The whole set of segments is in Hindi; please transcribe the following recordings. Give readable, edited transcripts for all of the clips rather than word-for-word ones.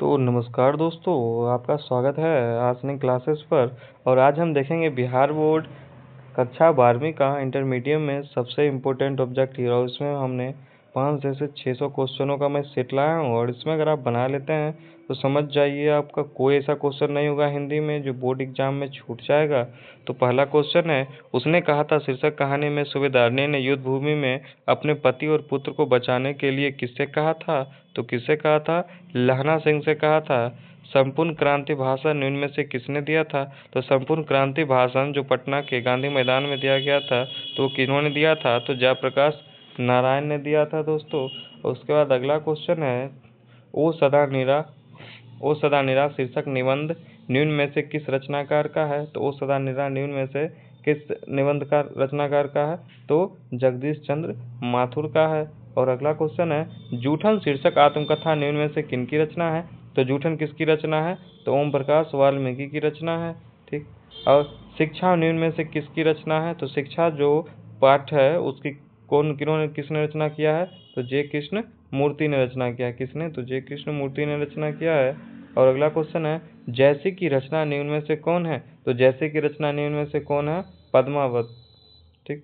तो नमस्कार दोस्तों, आपका स्वागत है आसनिक क्लासेस पर। और आज हम देखेंगे बिहार बोर्ड कक्षा 12वीं का इंटरमीडिएट में सबसे इम्पोर्टेंट ऑब्जेक्ट ही। और इसमें हमने 500 से 600 क्वेश्चनों का मैं सेट लाया हूँ। और इसमें अगर आप बना लेते हैं तो समझ जाइए आपका कोई ऐसा क्वेश्चन नहीं होगा हिंदी में जो बोर्ड एग्जाम में छूट जाएगा। तो पहला क्वेश्चन है, उसने कहा था शीर्षक कहानी में सूबेदारनी ने युद्ध भूमि में अपने पति और पुत्र को बचाने के लिए किससे कहा था? तो किससे कहा था? लहना सिंह से कहा था। संपूर्ण क्रांति भाषण इनमें से किसने दिया था? तो संपूर्ण क्रांति भाषण जो पटना के गांधी मैदान में दिया गया था, तो किन्होंने दिया था? तो जयप्रकाश नारायण ने दिया था दोस्तों। उसके बाद अगला क्वेश्चन है, ओ सदा निरा शीर्षक निबंध निम्न में से किस रचनाकार का है? तो ओ सदा निरा निम्न में से किस निबंध का रचनाकार का है? तो जगदीश चंद्र माथुर का है। और अगला क्वेश्चन है, जूठन शीर्षक आत्मकथा निम्न में से किनकी रचना है? तो जूठन किसकी रचना है? तो ओम प्रकाश वाल्मीकि की रचना है। ठीक। और शिक्षा निम्न में से किसकी रचना है? तो शिक्षा जो पाठ है उसकी किसने रचना किया है? तो जे कृष्ण मूर्ति ने रचना किया। किसने? तो जे कृष्ण मूर्ति ने रचना किया है। और अगला क्वेश्चन है, जैसे की रचना निम्न में से कौन है? तो जैसे की रचना निम्न में से कौन है? पद्मावत। ठीक।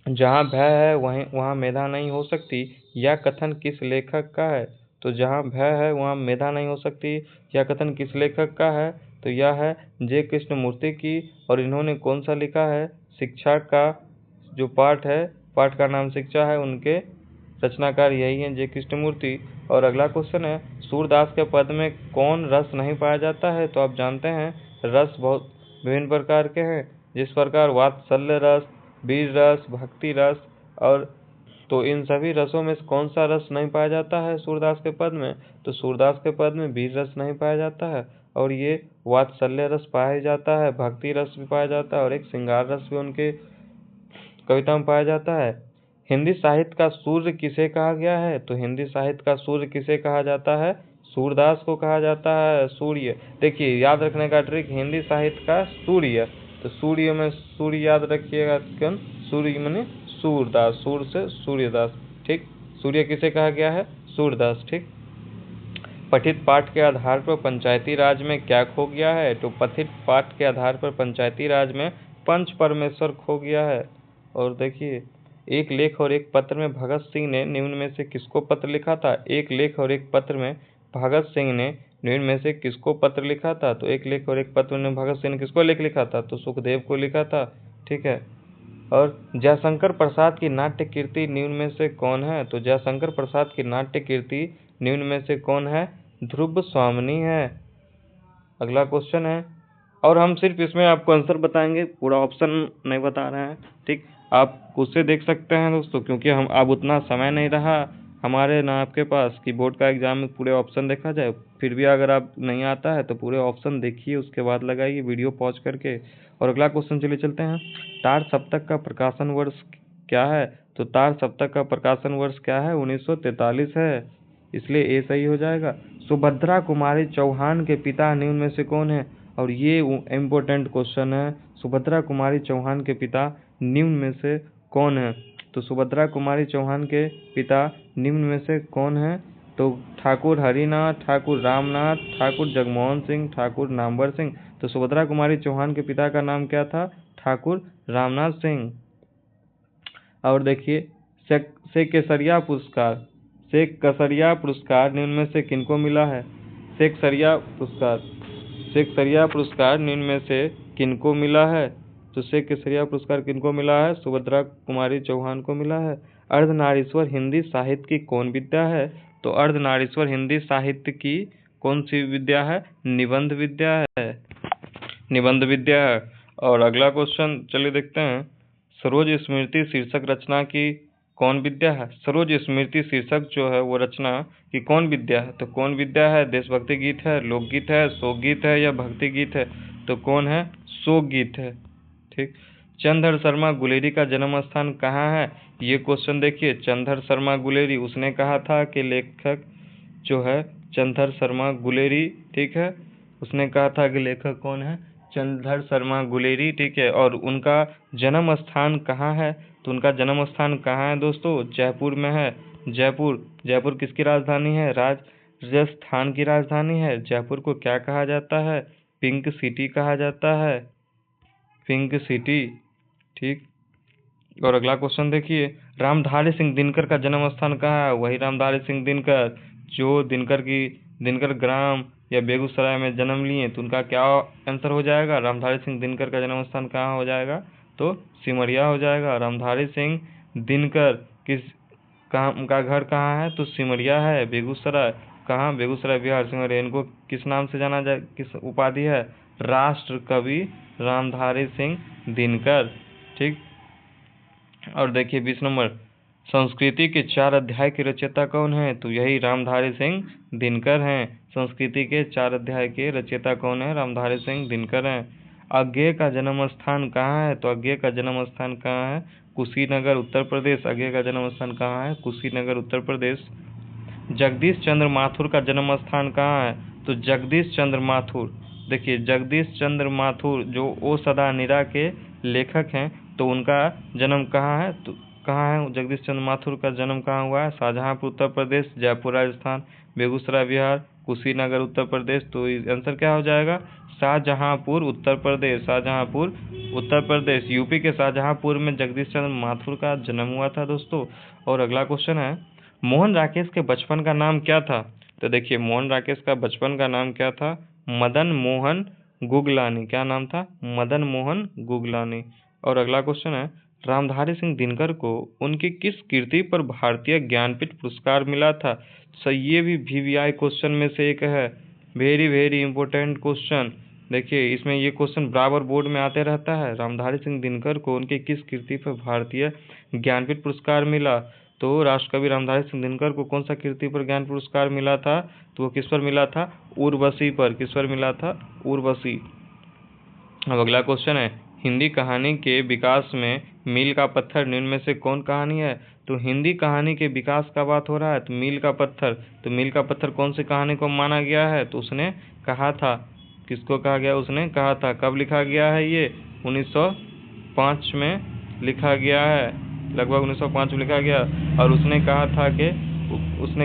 जहाँ भय है वहाँ मेधा नहीं हो सकती, यह कथन किस लेखक का है? तो जहाँ भय है वहाँ मेधा नहीं हो सकती, यह कथन किस लेखक का है? तो यह है जे कृष्ण मूर्ति की। और इन्होंने कौन सा लिखा है? शिक्षा का जो पाठ है, पाठ का नाम शिक्षा है, उनके रचनाकार यही हैं, जे कृष्णमूर्ति। और अगला क्वेश्चन है, सूरदास के पद में कौन रस नहीं पाया जाता है? तो आप जानते हैं रस बहुत विभिन्न प्रकार के हैं, जिस प्रकार वात्सल्य रस, वीर रस, भक्ति रस। और तो इन सभी रसों में कौन सा रस नहीं पाया जाता है सूरदास के पद में? तो सूरदास के पद में वीर रस नहीं पाया जाता है, और ये वात्सल्य रस पाया जाता है, भक्ति रस भी पाया जाता है, और एक श्रृंगार रस भी उनके कविता में पाया जाता है। हिंदी साहित्य का सूर्य किसे कहा गया है? तो हिंदी साहित्य का सूर्य किसे कहा जाता है? सूरदास को कहा जाता है सूर्य। देखिए याद रखने का ट्रिक, हिंदी साहित्य का सूर्य, तो सूर्य में सूर्य याद रखिएगा। कौन? सूर्य माने सूरदास, सूर से सूर्यदास। ठीक। सूर्य किसे कहा गया है? सूरदास। ठीक। पठित पाठ के आधार पर पंचायती राज में क्या खो गया है? तो पठित पाठ के आधार पर पंचायती राज में पंच परमेश्वर खो गया है। और देखिए, एक लेख और एक पत्र में भगत सिंह ने निम्न में से किसको पत्र लिखा था? एक लेख और एक पत्र में भगत सिंह ने निम्न में से किसको पत्र लिखा था? तो एक लेख और एक पत्र में भगत सिंह ने किसको लेख लिखा था? तो सुखदेव को लिखा था। ठीक है। और जयशंकर प्रसाद की नाट्य कीर्ति निम्न में से कौन है? तो जयशंकर प्रसाद की नाट्य कीर्ति निम्न में से कौन है? ध्रुव स्वामिनी है। अगला क्वेश्चन है, और हम सिर्फ इसमें आपको आंसर बताएंगे, पूरा ऑप्शन नहीं बता रहे हैं। ठीक। आप उससे देख सकते हैं दोस्तों, क्योंकि हम अब उतना समय नहीं रहा हमारे ना आपके पास कि बोर्ड का एग्जाम में पूरे ऑप्शन देखा जाए। फिर भी अगर आप नहीं आता है तो पूरे ऑप्शन देखिए, उसके बाद लगाइए वीडियो पॉज करके। और अगला क्वेश्चन चलिए चलते हैं, तार सप्तक का प्रकाशन वर्ष क्या है? तो तार सप्तक का प्रकाशन वर्ष क्या है? 1943 है, इसलिए ए सही हो जाएगा। सुभद्रा कुमारी चौहान के पिता निम्न में से कौन है? और ये इम्पोर्टेंट क्वेश्चन है, सुभद्रा कुमारी चौहान के पिता निम्न में से कौन है? तो सुभद्रा कुमारी चौहान के पिता निम्न में से कौन है? तो ठाकुर हरिनाथ, ठाकुर रामनाथ, ठाकुर जगमोहन सिंह, ठाकुर नामवर सिंह। तो सुभद्रा कुमारी चौहान के पिता का नाम क्या था? ठाकुर रामनाथ सिंह। और देखिए, शेख कसरिया पुरस्कार निम्न में से किनको मिला है? शेख सरिया पुरस्कार निम्न में से किनको मिला है? तो शेख केसरिया पुरस्कार किनको मिला है? सुभद्रा कुमारी चौहान को मिला है। अर्धनारीश्वर हिंदी साहित्य की कौन विद्या है? तो अर्धनारीश्वर हिंदी साहित्य की कौन सी विद्या है? निबंध विद्या है, निबंध विद्या है। और अगला क्वेश्चन चलिए देखते हैं, सरोज स्मृति शीर्षक रचना की कौन विद्या है? सरोज स्मृति शीर्षक जो है वो रचना की कौन विद्या है? तो कौन विद्या है? देशभक्ति गीत है, लोकगीत है, शोक गीत है, या भक्ति गीत है? तो कौन है? शोक गीत है। ठीक। चंद्रधर शर्मा गुलेरी का जन्म स्थान कहाँ है? ये क्वेश्चन देखिए, चंद्रधर शर्मा गुलेरी, उसने कहा था कि लेखक जो है चंद्रधर शर्मा गुलेरी। ठीक है। उसने कहा था कि लेखक कौन है? चंद्रधर शर्मा गुलेरी। ठीक है। और उनका जन्म स्थान कहाँ है? तो उनका जन्म स्थान कहाँ है दोस्तों? जयपुर में है। जयपुर। जयपुर किसकी राजधानी है? राजस्थान की राजधानी है। जयपुर को क्या कहा जाता है? पिंक सिटी कहा जाता है, पिंक सिटी। ठीक। और अगला क्वेश्चन देखिए, रामधारी सिंह दिनकर का जन्म स्थान कहाँ है? वही रामधारी सिंह दिनकर जो दिनकर ग्राम या बेगूसराय में जन्म लिए, तो उनका क्या आंसर हो जाएगा? रामधारी सिंह दिनकर का जन्म स्थान कहाँ हो जाएगा? तो सिमरिया हो जाएगा। रामधारी सिंह दिनकर कहाँ, उनका घर कहाँ है? तो सिमरिया है, बेगूसराय। कहाँ? बेगूसराय, बिहार, सिमरिया। इनको किस नाम से जाना जाए, किस उपाधि है? राष्ट्र कवि रामधारी सिंह दिनकर। ठीक। और देखिए 20 नंबर, संस्कृति के 4 अध्याय के रचयिता कौन है? तो यही रामधारी सिंह दिनकर हैं। संस्कृति के 4 अध्याय के रचयिता कौन है? रामधारी सिंह दिनकर हैं। अज्ञेय का जन्म स्थान कहाँ है? तो अज्ञेय का जन्म स्थान कहाँ है? कुशीनगर, उत्तर प्रदेश। अज्ञेय का जन्म स्थान कहाँ है? कुशीनगर, उत्तर प्रदेश। जगदीश चंद्र माथुर का जन्म स्थान कहाँ है? तो जगदीश चंद्र माथुर, देखिए जगदीश चंद्र माथुर जो ओ सदा निरा के लेखक हैं, तो उनका जन्म कहाँ है? तो कहाँ है जगदीश चंद्र माथुर का जन्म कहाँ हुआ है? शाहजहांपुर, उत्तर प्रदेश। जयपुर, राजस्थान। बेगूसराय, बिहार। कुशीनगर, उत्तर प्रदेश। तो आंसर क्या हो जाएगा? शाहजहांपुर, उत्तर प्रदेश। शाहजहांपुर, उत्तर प्रदेश। यूपी के शाहजहांपुर में जगदीश चंद्र माथुर का जन्म हुआ था दोस्तों। और अगला क्वेश्चन है, मोहन राकेश के बचपन का नाम क्या था? तो देखिए मोहन राकेश का बचपन का नाम क्या था? मदन मोहन गुगलानी। क्या नाम था? मदन मोहन गुगलानी। और अगला क्वेश्चन है, रामधारी सिंह दिनकर को उनकी किस कृति पर भारतीय ज्ञानपीठ पुरस्कार मिला था? सो ये भी VVI क्वेश्चन में से एक है, वेरी वेरी इंपॉर्टेंट क्वेश्चन। देखिए इसमें ये क्वेश्चन बराबर बोर्ड में आते रहता है। रामधारी सिंह दिनकर को उनकी किस कृति पर भारतीय ज्ञानपीठ पुरस्कार मिला? तो राष्ट्रकवि रामधारी सिंह दिनकर को कौन सा कृति पर ज्ञान पुरस्कार मिला था? तो वो किस पर मिला था? उर्वशी पर। किस पर मिला था? उर्वशी। अब अगला क्वेश्चन है, हिंदी कहानी के विकास में मील का पत्थर निम्न में से कौन कहानी है? तो हिंदी कहानी के विकास का बात हो रहा है, तो मील का पत्थर। तो मील का पत्थर कौन सी कहानी को माना गया है? तो उसने कहा था, किसको कहा गया? उसने कहा था। कब लिखा गया है ये? 1905 में लिखा गया है, लगभग 1905 में लिखा गया। और उसने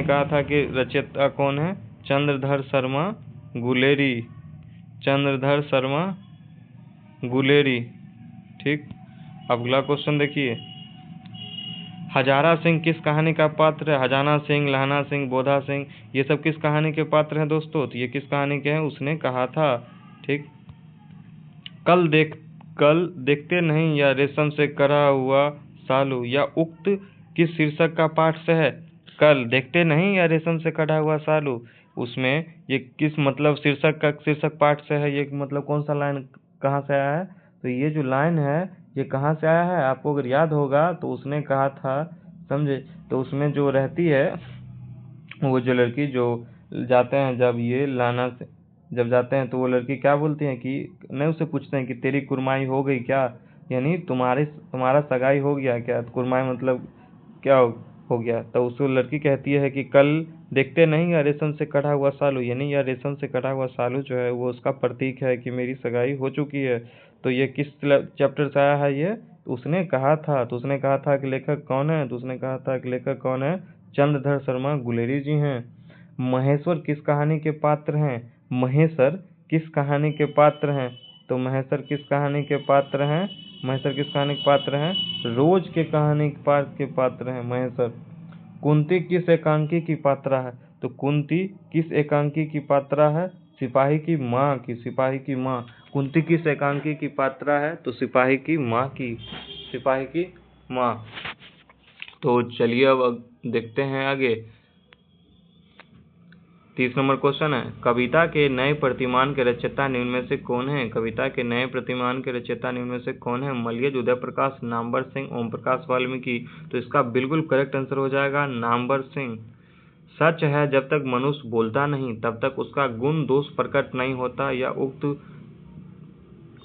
कहा था कि रचयिता कौन है? चंद्रधर शर्मा गुलेरी। चंद्रधर शर्मा गुलेरी। ठीक। अगला क्वेश्चन देखिए, हजारा सिंह किस कहानी का पात्र है? हजाना सिंह, लहना सिंह, बोधा सिंह, ये सब किस कहानी के पात्र हैं दोस्तों? तो ये किस कहानी के हैं? उसने कहा था। ठीक। कल देखते नहीं या रेशम से करा हुआ सालू, या उक्त किस शीर्षक का पाठ से है? कल देखते नहीं या रेशम से कटा हुआ सालू, उसमें ये किस मतलब शीर्षक पाठ से है? ये मतलब कौन सा लाइन कहाँ से आया है? तो ये जो लाइन है ये कहाँ से आया है? आपको अगर याद होगा तो उसने कहा था, समझे? तो उसमें जो रहती है वो जो लड़की जो जाते हैं, जब ये लाना से जब जाते हैं तो वो लड़की क्या बोलती है कि नहीं, उससे पूछते हैं कि तेरी कुरमाई हो गई क्या? यानी तुम्हारा सगाई हो गया क्या? तो कुरमाई मतलब क्या हो गया? तो उस लड़की कहती है कि कल देखते नहीं या रेशम से कटा हुआ सालू, यानी यह रेशम से कटा हुआ सालू जो है वो उसका प्रतीक है कि मेरी सगाई हो चुकी है। तो ये किस चैप्टर से आया है ये? तो उसने कहा था कि लेखक कौन है? तो उसने कहा था कि लेखक कौन है? चंद्रधर शर्मा गुलेरी जी हैं। महेश्वर किस कहानी के पात्र हैं? महेश्वर किस कहानी के पात्र हैं? तो महेश्वर किस कहानी के पात्र हैं? रोज के कहानी के पात्र हैं महेश्वर। कुंती किस एकांकी की पात्रा है? तो कुंती किस एकांकी की पात्रा है? सिपाही की माँ की। कुंती किस एकांकी की पात्रा है? तो सिपाही की माँ। तो चलिए अब देखते हैं आगे। 30 नंबर क्वेश्चन है, कविता के नए प्रतिमान के रचयिता निम्न में से कौन है? मलयज, उदय प्रकाश, नामवर सिंह, ओम प्रकाश वाल्मीकि। तो इसका बिल्कुल करेक्ट आंसर हो जाएगा नामवर सिंह। सच है, जब तक मनुष्य बोलता नहीं तब तक उसका गुण दोष प्रकट नहीं होता। यह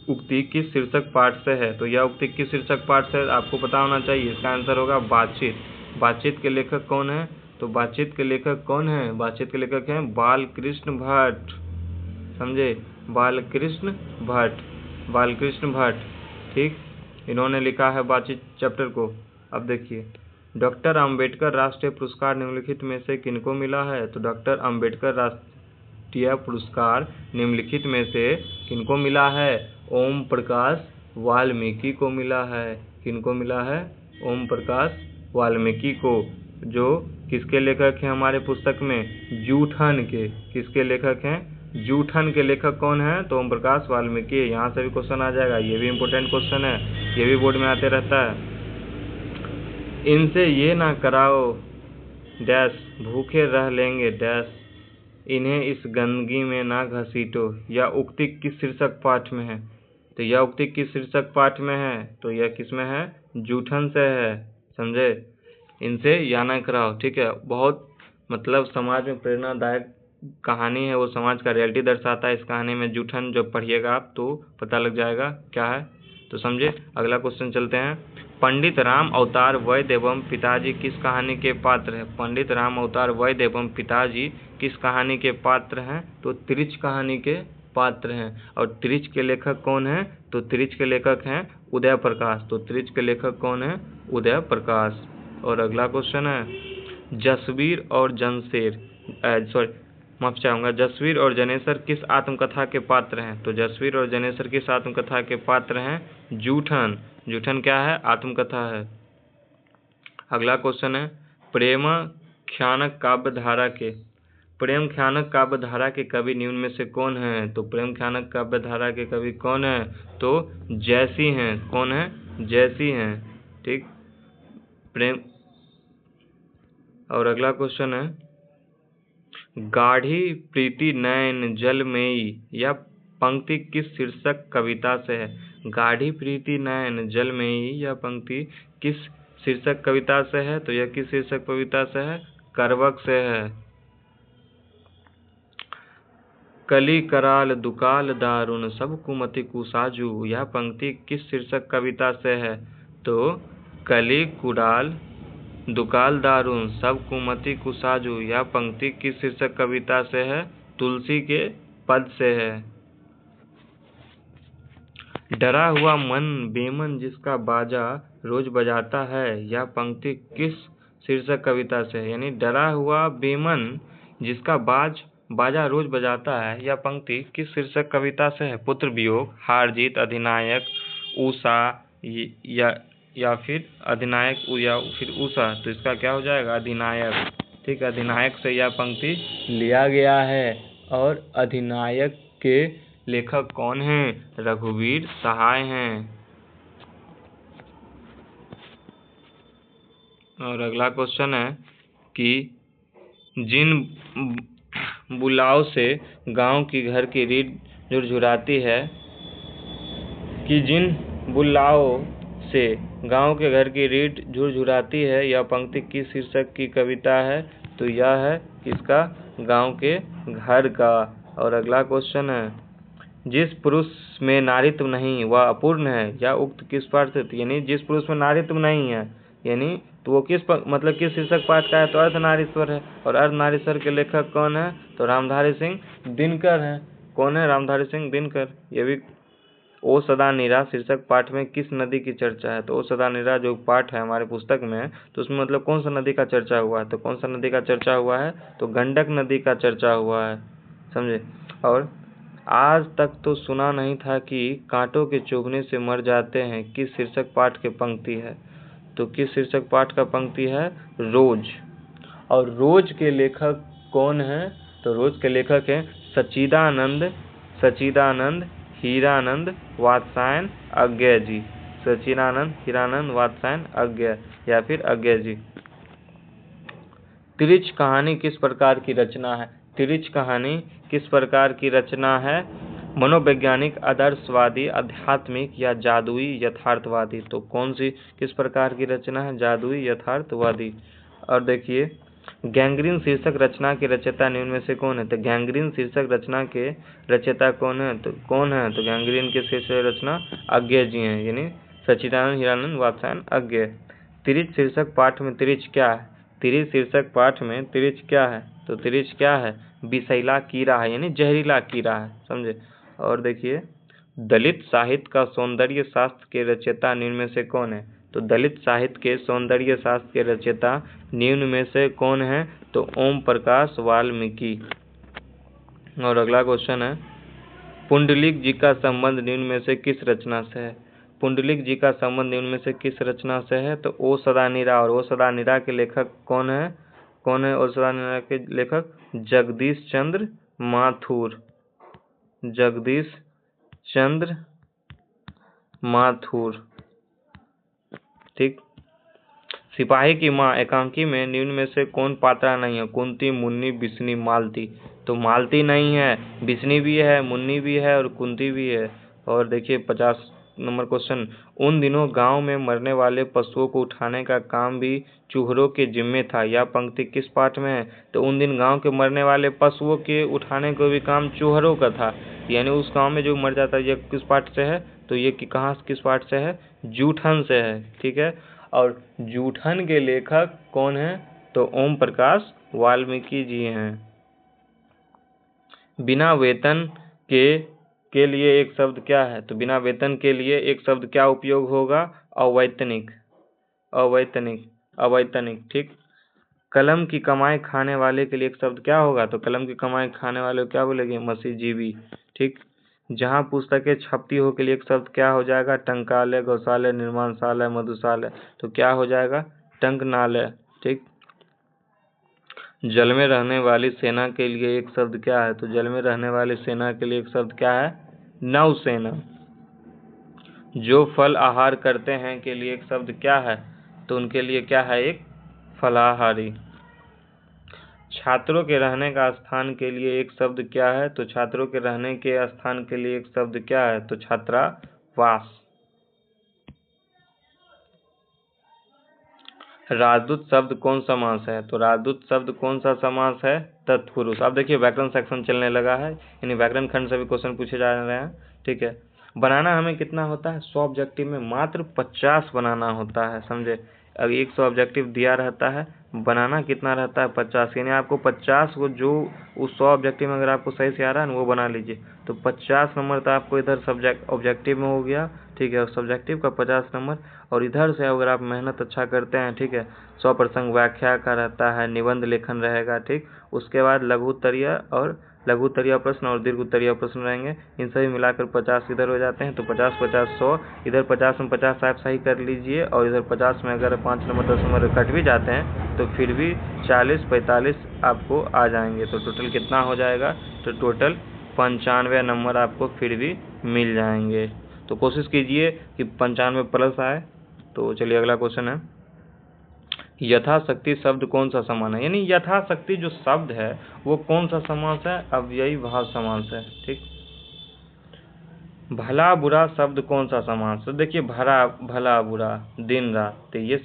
उक्ति किस शीर्षक पाठ से है? तो यह उक्ति किस शीर्षक पाठ से आपको पता होना चाहिए। इसका आंसर होगा बातचीत। बातचीत के लेखक कौन है? तो बातचीत के लेखक हैं बालकृष्ण भट्ट। समझे? बालकृष्ण भट्ट। ठीक, इन्होंने लिखा है बातचीत चैप्टर को। अब देखिए डॉक्टर अंबेडकर राष्ट्रीय पुरस्कार निम्नलिखित में से किनको मिला है? तो डॉक्टर अंबेडकर राष्ट्रीय पुरस्कार निम्नलिखित में से किनको मिला है? ओम प्रकाश वाल्मीकि को मिला है। किनको मिला है? ओम प्रकाश वाल्मीकि को, जो किसके लेखक हैं हमारे पुस्तक में? जूठन के। किसके लेखक हैं? जूठन के लेखक कौन है? तो ओम प्रकाश वाल्मीकि। यहाँ से भी क्वेश्चन आ जाएगा, ये भी इम्पोर्टेंट क्वेश्चन है, ये भी बोर्ड में आते रहता है। इनसे ये ना कराओ डैश, भूखे रह लेंगे डैश, इन्हें इस गंदगी में ना घसीटो। यह उक्ति किस शीर्षक पाठ में है? तो यह उक्ति किस शीर्षक पाठ में है? तो यह किस में है? जूठन से है, समझे। इनसे या ना कराओ, ठीक है। बहुत मतलब समाज में प्रेरणादायक कहानी है, वो समाज का रियलिटी दर्शाता है इस कहानी में। जूठन जब पढ़िएगा आप तो पता लग जाएगा क्या है, तो समझे। अगला क्वेश्चन चलते हैं। पंडित राम अवतार वैद्य एवं पिताजी किस कहानी के पात्र हैं? पंडित राम अवतार वैद्य एवं पिताजी किस कहानी के पात्र हैं? तो त्रिच कहानी के पात्र हैं। और त्रिच के लेखक कौन हैं? तो त्रिच के लेखक हैं उदय प्रकाश। तो त्रिच के लेखक कौन है? उदय प्रकाश। और अगला क्वेश्चन है, जसवीर और जनशेर माफ चाहूँगा, जसवीर और जनेसर किस आत्मकथा के पात्र हैं? तो जसवीर और जनेसर किस आत्मकथा के पात्र हैं? जूठन। जूठन क्या है? आत्मकथा है। अगला क्वेश्चन है, प्रेम ख्यानक काव्य धारा के कवि निम्न में से कौन है? तो प्रेम ख्यानक काव्य धारा के कवि कौन है? तो जैसी हैं। कौन है? जैसी हैं, ठीक। प्रेम। और अगला क्वेश्चन है, गाढ़ी प्रीति नयन जलमयी, यह पंक्ति किस शीर्षक कविता से है? गाढ़ी प्रीति नयन जलमयी, यह पंक्ति किस शीर्षक कविता से है? तो यह किस शीर्षक कविता से है? करवक से है। कली कराल दुकाल दारुण सब कुमति कुसाजू, यह पंक्ति किस शीर्षक कविता से है? तो कली कुडाल दुकाल दारुण सब कुमति कुसाजू, यह पंक्ति किस शीर्षक कविता से है? तुलसी के पद से है। डरा हुआ मन बेमन जिसका बाजा रोज बजाता है, यह पंक्ति किस शीर्षक कविता से है? यानी डरा हुआ बेमन जिसका बाजा रोज बजाता है, यह पंक्ति किस शीर्षक कविता से है? पुत्र वियोग, हार जीत, अधिनायक, उषा या फिर अधिनायक या फिर उषा। तो इसका क्या हो जाएगा? अधिनायक, ठीक। अधिनायक से यह पंक्ति लिया गया है। और अधिनायक के लेखक कौन हैं? रघुवीर सहाय हैं। और अगला क्वेश्चन है कि जिन बुलाव से गांव की घर की रीढ़ झुरझुराती है, कि जिन बुलाव से गांव के घर की रीढ़ झुरझुराती है, यह पंक्ति किस शीर्षक की कविता है? तो यह है किसका? गांव के घर का। और अगला क्वेश्चन है, जिस पुरुष में नारीत्व नहीं वह अपूर्ण है, या उक्त किस पाठ से? यानी जिस पुरुष में नारीत्व नहीं है, यानी तो वो किस शीर्षक पाठ का है? तो अर्धनारीश्वर है। और अर्धनारीश्वर के लेखक कौन है? तो रामधारी सिंह दिनकर हैं। कौन है? रामधारी सिंह दिनकर। ये भी ओ सदा नीरा शीर्षक पाठ में किस नदी की चर्चा है? तो ओ सदा नीरा जो पाठ है हमारे पुस्तक में, तो उसमें मतलब कौन सा नदी का चर्चा हुआ है? तो कौन सा नदी का चर्चा हुआ है? तो गंडक नदी का चर्चा हुआ है, समझे। और आज तक तो सुना नहीं था कि कांटों के चुभने से मर जाते हैं, किस शीर्षक पाठ के पंक्ति है? तो किस शीर्षक पाठ का पंक्ति है? रोज। और रोज के लेखक कौन है? तो रोज के लेखक हैं सच्चिदानंद हीरानंद वात्स्यायन अज्ञेय जी। सच्चिदानंद हीरानंद वात्स्यायन अज्ञेय या फिर अज्ञेय जी। त्रिच कहानी किस प्रकार की रचना है? त्रिच कहानी किस प्रकार की रचना है? मनोवैज्ञानिक, आदर्शवादी, आध्यात्मिक या जादुई यथार्थवादी। तो कौन सी किस प्रकार की रचना है? जादुई यथार्थवादी। और देखिए, गैंग्रीन शीर्षक रचना के रचयिता निम्न में से कौन है? तो गैंग्रीन शीर्षक रचना के रचयिता कौन है? तो गैंग्रीन के शीर्षक रचना अज्ञेय जी हैं, यानी सच्चिदानंद हीरानंद वात्स्यायन अज्ञेय। त्रिच शीर्षक पाठ में त्रिच क्या है? त्रिच शीर्षक पाठ में त्रिच क्या है? तो त्रिच क्या है? विषैला कीड़ा है, यानी जहरीला कीड़ा है, समझे। और देखिए, दलित साहित्य का सौंदर्य शास्त्र के रचयिता निम्न में से कौन है? तो दलित साहित्य के सौंदर्य शास्त्र के रचयिता निम्न में से कौन है? तो ओम प्रकाश वाल्मीकि। और अगला क्वेश्चन है, पुंडलिक जी का संबंध निम्न में से किस रचना से है? पुंडलिक जी का संबंध निम्न में से किस रचना से है? तो ओ सदा निरा। और ओ सदा निरा के लेखक कौन है? कौन है ओ सदा निरा के लेखक? जगदीश चंद्र माथुर। जगदीश चंद्र माथुर। ठीक। सिपाही की माँ एकांकी में निम्न में से कौन पात्रा नहीं है? कुंती, मुन्नी, बिस्नी, मालती। तो मालती नहीं है, बिस्नी भी है, मुन्नी भी है और कुंती भी है। और देखिए 50 नंबर क्वेश्चन, उन दिनों गांव में मरने वाले पशुओं को उठाने का काम भी चूहरों के जिम्मे था। यह पंक्ति किस पाठ में है? तो उन दिन गांव के मरने वाले पशुओं के उठाने को भी काम चूहरों का था, यानी उस गांव में जो मर जाता है। ये किस पाठ से है? तो ये कहाँ किस पाठ से है? जूठन से है। ठीक है। और जूठन के लेखक कौन है? तो ओम प्रकाश वाल्मीकि जी हैं। बिना वेतन के लिए एक शब्द क्या है? तो बिना वेतन के लिए एक शब्द क्या उपयोग होगा? अवैतनिक। अवैतनिक। अवैतनिक। ठीक। कलम की कमाई खाने वाले के लिए एक शब्द क्या होगा? तो कलम की कमाई खाने वाले को क्या बोलेंगे? मसीजीवी। ठीक। जहाँ पुस्तकें छपती हो के लिए एक शब्द क्या हो जाएगा? टंकालय, गौशालय, निर्माणशालय, मधुशालय। तो क्या हो जाएगा? टंकनालय। ठीक। जल में रहने वाली सेना के लिए एक शब्द क्या है? तो जल में रहने वाली सेना के लिए एक शब्द क्या है? नौसेना। जो फल आहार करते हैं के लिए एक शब्द क्या है? तो उनके लिए क्या है? एक फलाहारी। छात्रों के रहने का स्थान के लिए एक शब्द क्या है? तो छात्रों के रहने के स्थान के लिए एक शब्द क्या है? तो छात्रावास। राजदूत शब्द कौन सा समास है? तो राजदूत शब्द कौन सा समास है? तत्पुरुष। अब देखिए व्याकरण सेक्शन चलने लगा है, यानी व्याकरण खंड से भी क्वेश्चन पूछे जा रहे हैं। ठीक है। बनाना हमें कितना होता है? 100 ऑब्जेक्टिव में मात्र 50 बनाना होता है, समझे। अब 100 ऑब्जेक्टिव दिया रहता है, बनाना कितना रहता है? 50। यानी आपको 50 को जो उस 100 ऑब्जेक्टिव में अगर आपको सही से आ रहा है ना, वो बना लीजिए। तो 50 नंबर तो आपको इधर सब्जेक्ट ऑब्जेक्टिव में हो गया। ठीक है। और सब्जेक्टिव का 50 नंबर, और इधर से अगर आप मेहनत अच्छा करते हैं, ठीक है, 100 प्रसंग व्याख्या का रहता है, निबंध लेखन रहेगा। ठीक। उसके बाद लघु उत्तरीय और लघु उत्तरीय प्रश्न और दीर्घ उत्तरीय प्रश्न रहेंगे। इन सभी मिलाकर 50 इधर हो जाते हैं। तो 50 50 100, इधर 50 में 50 आप सही कर लीजिए, और इधर 50 में अगर 5 नंबर 10 नंबर कट भी जाते हैं तो फिर भी 40 45 आपको आ जाएंगे। तो टोटल कितना हो जाएगा? तो टोटल 95 नंबर आपको फिर भी मिल जाएंगे। तो कोशिश कीजिए कि 95 प्लस आए। तो चलिए अगला क्वेश्चन है, यथाशक्ति शब्द कौन सा समास है? यानी यथाशक्ति जो शब्द है वो कौन सा समास है? अव्ययी भाव समास है। ठीक। भला बुरा शब्द कौन सा समास है? देखिए भला भला बुरा, दिन रात, तो ये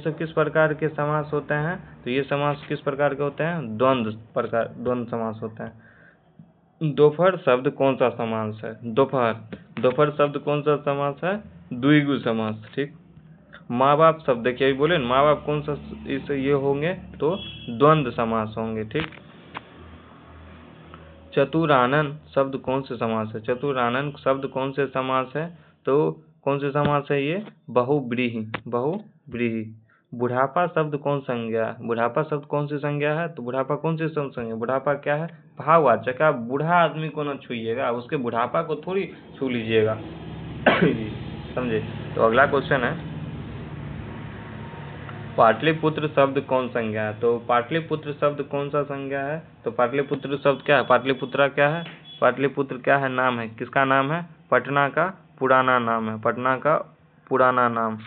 सब किस प्रकार के समास होते हैं? तो ये समास किस प्रकार के होते हैं? द्वंद्व समास होते हैं। दोपहर शब्द कौन सा समास है? दोपहर शब्द कौन सा समास है? द्विगु समास। ठीक। माँ बाप शब्द देखिए, अभी बोले माँ बाप कौन सा इस ये होंगे? तो द्वंद्व समास होंगे। ठीक। चतुरानन शब्द कौन से समास है? चतुरानन शब्द कौन से समास है? तो कौन से समास है ये? बहुव्रीहि। बहुव्रीहि। बुढ़ापा शब्द कौन संज्ञा? बुढ़ापा शब्द कौन सी संज्ञा है? तो बुढ़ापा कौन सी संज्ञा? बुढ़ापा क्या है? भाववाचक। आप बूढ़ा आदमी को न छूइएगा, उसके बुढ़ापा को थोड़ी छू लीजिएगा। समझे। तो अगला क्वेश्चन है, पाटलिपुत्र शब्द कौन संज्ञा है? तो पाटलिपुत्र शब्द कौन सा संज्ञा है? तो पाटलिपुत्र शब्द क्या है? पाटलिपुत्रा क्या है? पाटलिपुत्र क्या है? नाम है। किसका नाम है? पटना का पुराना नाम है। पटना का पुराना नाम,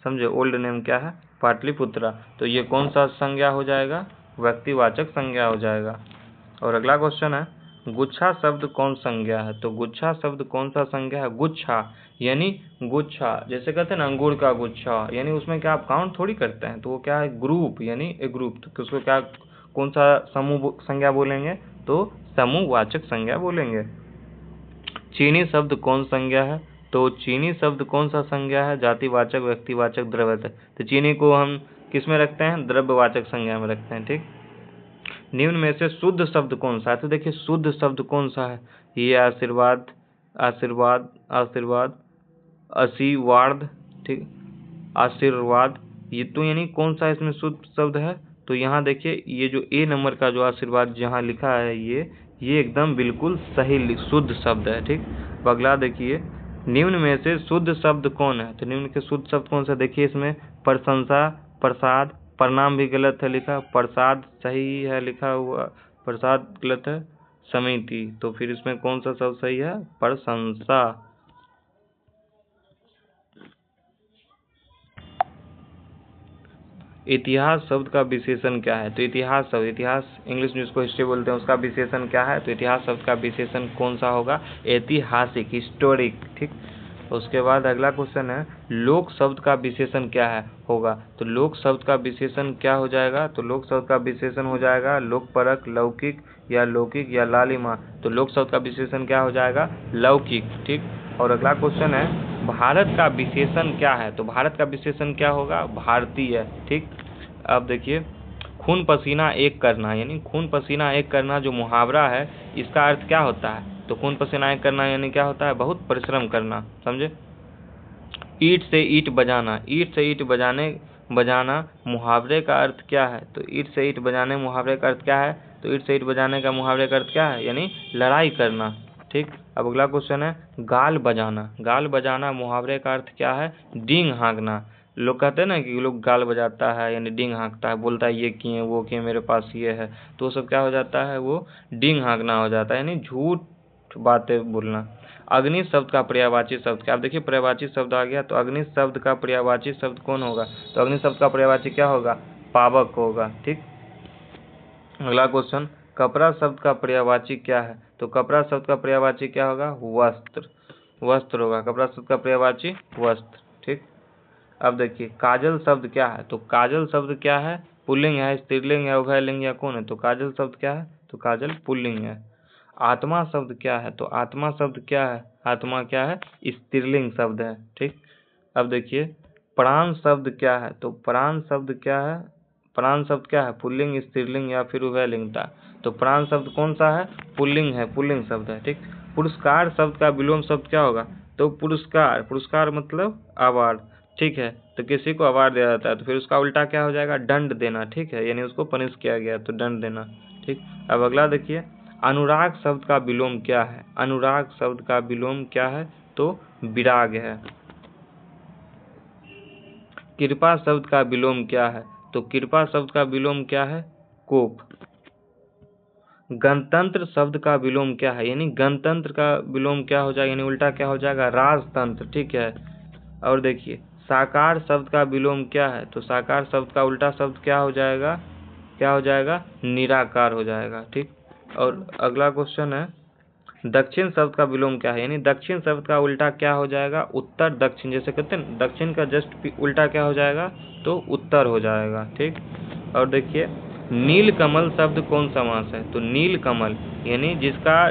समझे। ओल्ड नेम क्या है? पाटलिपुत्रा। तो ये कौन सा संज्ञा हो जाएगा? व्यक्तिवाचक संज्ञा हो जाएगा। और अगला क्वेश्चन है, गुच्छा शब्द कौन संज्ञा है? तो गुच्छा शब्द कौन सा संज्ञा है? गुच्छा यानी गुच्छा, जैसे कहते हैं ना अंगूर का गुच्छा, यानी उसमें क्या आप काउंट थोड़ी करते हैं, तो वो क्या है? ग्रुप, यानी ए ग्रुप। तो उसको क्या कौन सा समूह संज्ञा बोलेंगे? तो समूहवाचक संज्ञा बोलेंगे। चीनी शब्द कौन संज्ञा है? तो चीनी शब्द कौन सा संज्ञा है? जातिवाचक, व्यक्तिवाचक, द्रव्यवाचक। तो चीनी को हम किस में रखते हैं? द्रव्यवाचक संज्ञा में रखते हैं। ठीक। निम्न में से शुद्ध शब्द कौन सा है? तो देखिए शुद्ध शब्द कौन सा है? ये आशीर्वाद, आशीर्वाद, आशीर्वाद, आशीर्वाद। ठीक। आशीर्वाद, ये तो यानी कौन सा इसमें शुद्ध शब्द है? तो यहाँ देखिए ये जो ए नंबर का जो आशीर्वाद जहाँ लिखा है ये एकदम बिल्कुल सही शुद्ध शब्द है। ठीक, अब अगला देखिए, निम्न में से शुद्ध शब्द कौन है? तो निम्न के शुद्ध शब्द कौन सा? देखिए इसमें प्रशंसा, प्रसाद, प्रणाम भी गलत है लिखा, प्रसाद सही है लिखा हुआ, प्रसाद गलत है, समिति, तो फिर इसमें कौन सा शब्द सही है? प्रशंसा। इतिहास शब्द का विशेषण क्या है? तो इतिहास शब्द, इतिहास इंग्लिश में जिसको हिस्ट्री बोलते हैं, उसका विशेषण क्या है? तो इतिहास शब्द का विशेषण कौन सा होगा? ऐतिहासिक, हिस्टोरिक। ठीक, उसके बाद अगला क्वेश्चन है, लोक शब्द का विशेषण क्या है होगा? तो लोक शब्द का विशेषण क्या हो जाएगा? तो लोक शब्द का विशेषण हो जाएगा लोकपरक, लौकिक या लालिमा। तो लोक शब्द का विशेषण क्या हो जाएगा? लौकिक। ठीक, और अगला क्वेश्चन है, भारत का विशेषण क्या है? तो भारत का विशेषण क्या होगा? भारतीय। ठीक, अब देखिए, खून पसीना एक करना, यानी खून पसीना एक करना जो मुहावरा है, इसका अर्थ क्या होता है? तो खून पसीना एक करना यानी क्या होता है? बहुत परिश्रम करना, समझे। ईंट से ईंट बजाना, ईंट से ईंट बजाना मुहावरे का अर्थ क्या है? तो ईंट से ईंट बजाने मुहावरे का अर्थ क्या है? तो ईंट से ईंट बजाने का मुहावरे का अर्थ क्या है? यानी लड़ाई करना। ठीक, अब अगला क्वेश्चन है, गाल बजाना, गाल बजाना मुहावरे का अर्थ क्या है? डींग हाँकना। लोग कहते हैं ना कि लोग गाल बजाता है यानी डींग हाँकता है, बोलता है ये किए वो किए मेरे पास ये है, तो वो सब क्या हो जाता है? वो डींग हाँकना हो जाता है, यानी झूठ बातें बोलना। अग्नि शब्द का पर्यायवाची शब्द क्या? आप देखिए पर्यायवाची शब्द आ गया, तो अग्नि शब्द का पर्यायवाची शब्द कौन होगा? तो अग्नि शब्द का पर्यायवाची क्या होगा? पावक होगा। ठीक, अगला क्वेश्चन, कपड़ा शब्द का पर्यायवाची क्या है? तो कपड़ा शब्द का पर्यायवाची क्या होगा? वस्त्र, वस्त्र होगा कपड़ा शब्द का पर्यायवाची, वस्त्र। ठीक, अब देखिए काजल शब्द क्या है? तो काजल शब्द क्या है? पुल्लिंग है, स्त्रीलिंग है, उभयलिंग या कौन है? तो काजल शब्द क्या है? तो काजल पुल्लिंग है। आत्मा शब्द क्या है? तो आत्मा शब्द क्या है? आत्मा क्या है? स्त्रीलिंग शब्द है। ठीक, अब देखिए प्राण शब्द क्या है? तो प्राण शब्द क्या है? प्राण शब्द क्या है? पुल्लिंग, स्त्रीलिंग या फिर उभयलिंग था? तो प्राण शब्द कौन सा है? पुल्लिंग है, पुल्लिंग शब्द है। ठीक, पुरस्कार शब्द का विलोम शब्द क्या होगा? तो पुरस्कार, पुरस्कार मतलब अवार्ड। ठीक है, तो किसी को अवार्ड दिया जाता है तो फिर उसका उल्टा क्या हो जाएगा? दंड देना। ठीक है, यानी उसको पनिश किया गया तो दंड देना। ठीक, अब अगला देखिए, अनुराग शब्द का विलोम क्या है? अनुराग शब्द का विलोम क्या है? तो विराग है। कृपा शब्द का विलोम क्या है? तो कृपा शब्द का विलोम क्या है? कोप। गणतंत्र शब्द का विलोम क्या है? यानी गणतंत्र का विलोम क्या हो जाएगा? यानी उल्टा क्या हो जाएगा? राजतंत्र। ठीक है, और देखिए साकार शब्द का विलोम क्या है? तो साकार शब्द का उल्टा शब्द क्या हो जाएगा? क्या हो जाएगा? निराकार हो जाएगा। ठीक, और अगला क्वेश्चन है, दक्षिण शब्द का विलोम क्या है? यानी दक्षिण शब्द का उल्टा क्या हो जाएगा? उत्तर दक्षिण, जैसे कहते हैं दक्षिण का जस्ट उल्टा क्या हो जाएगा? तो उत्तर हो जाएगा। ठीक, और देखिए नील कमल शब्द कौन समास है? तो नील कमल यानी जिसका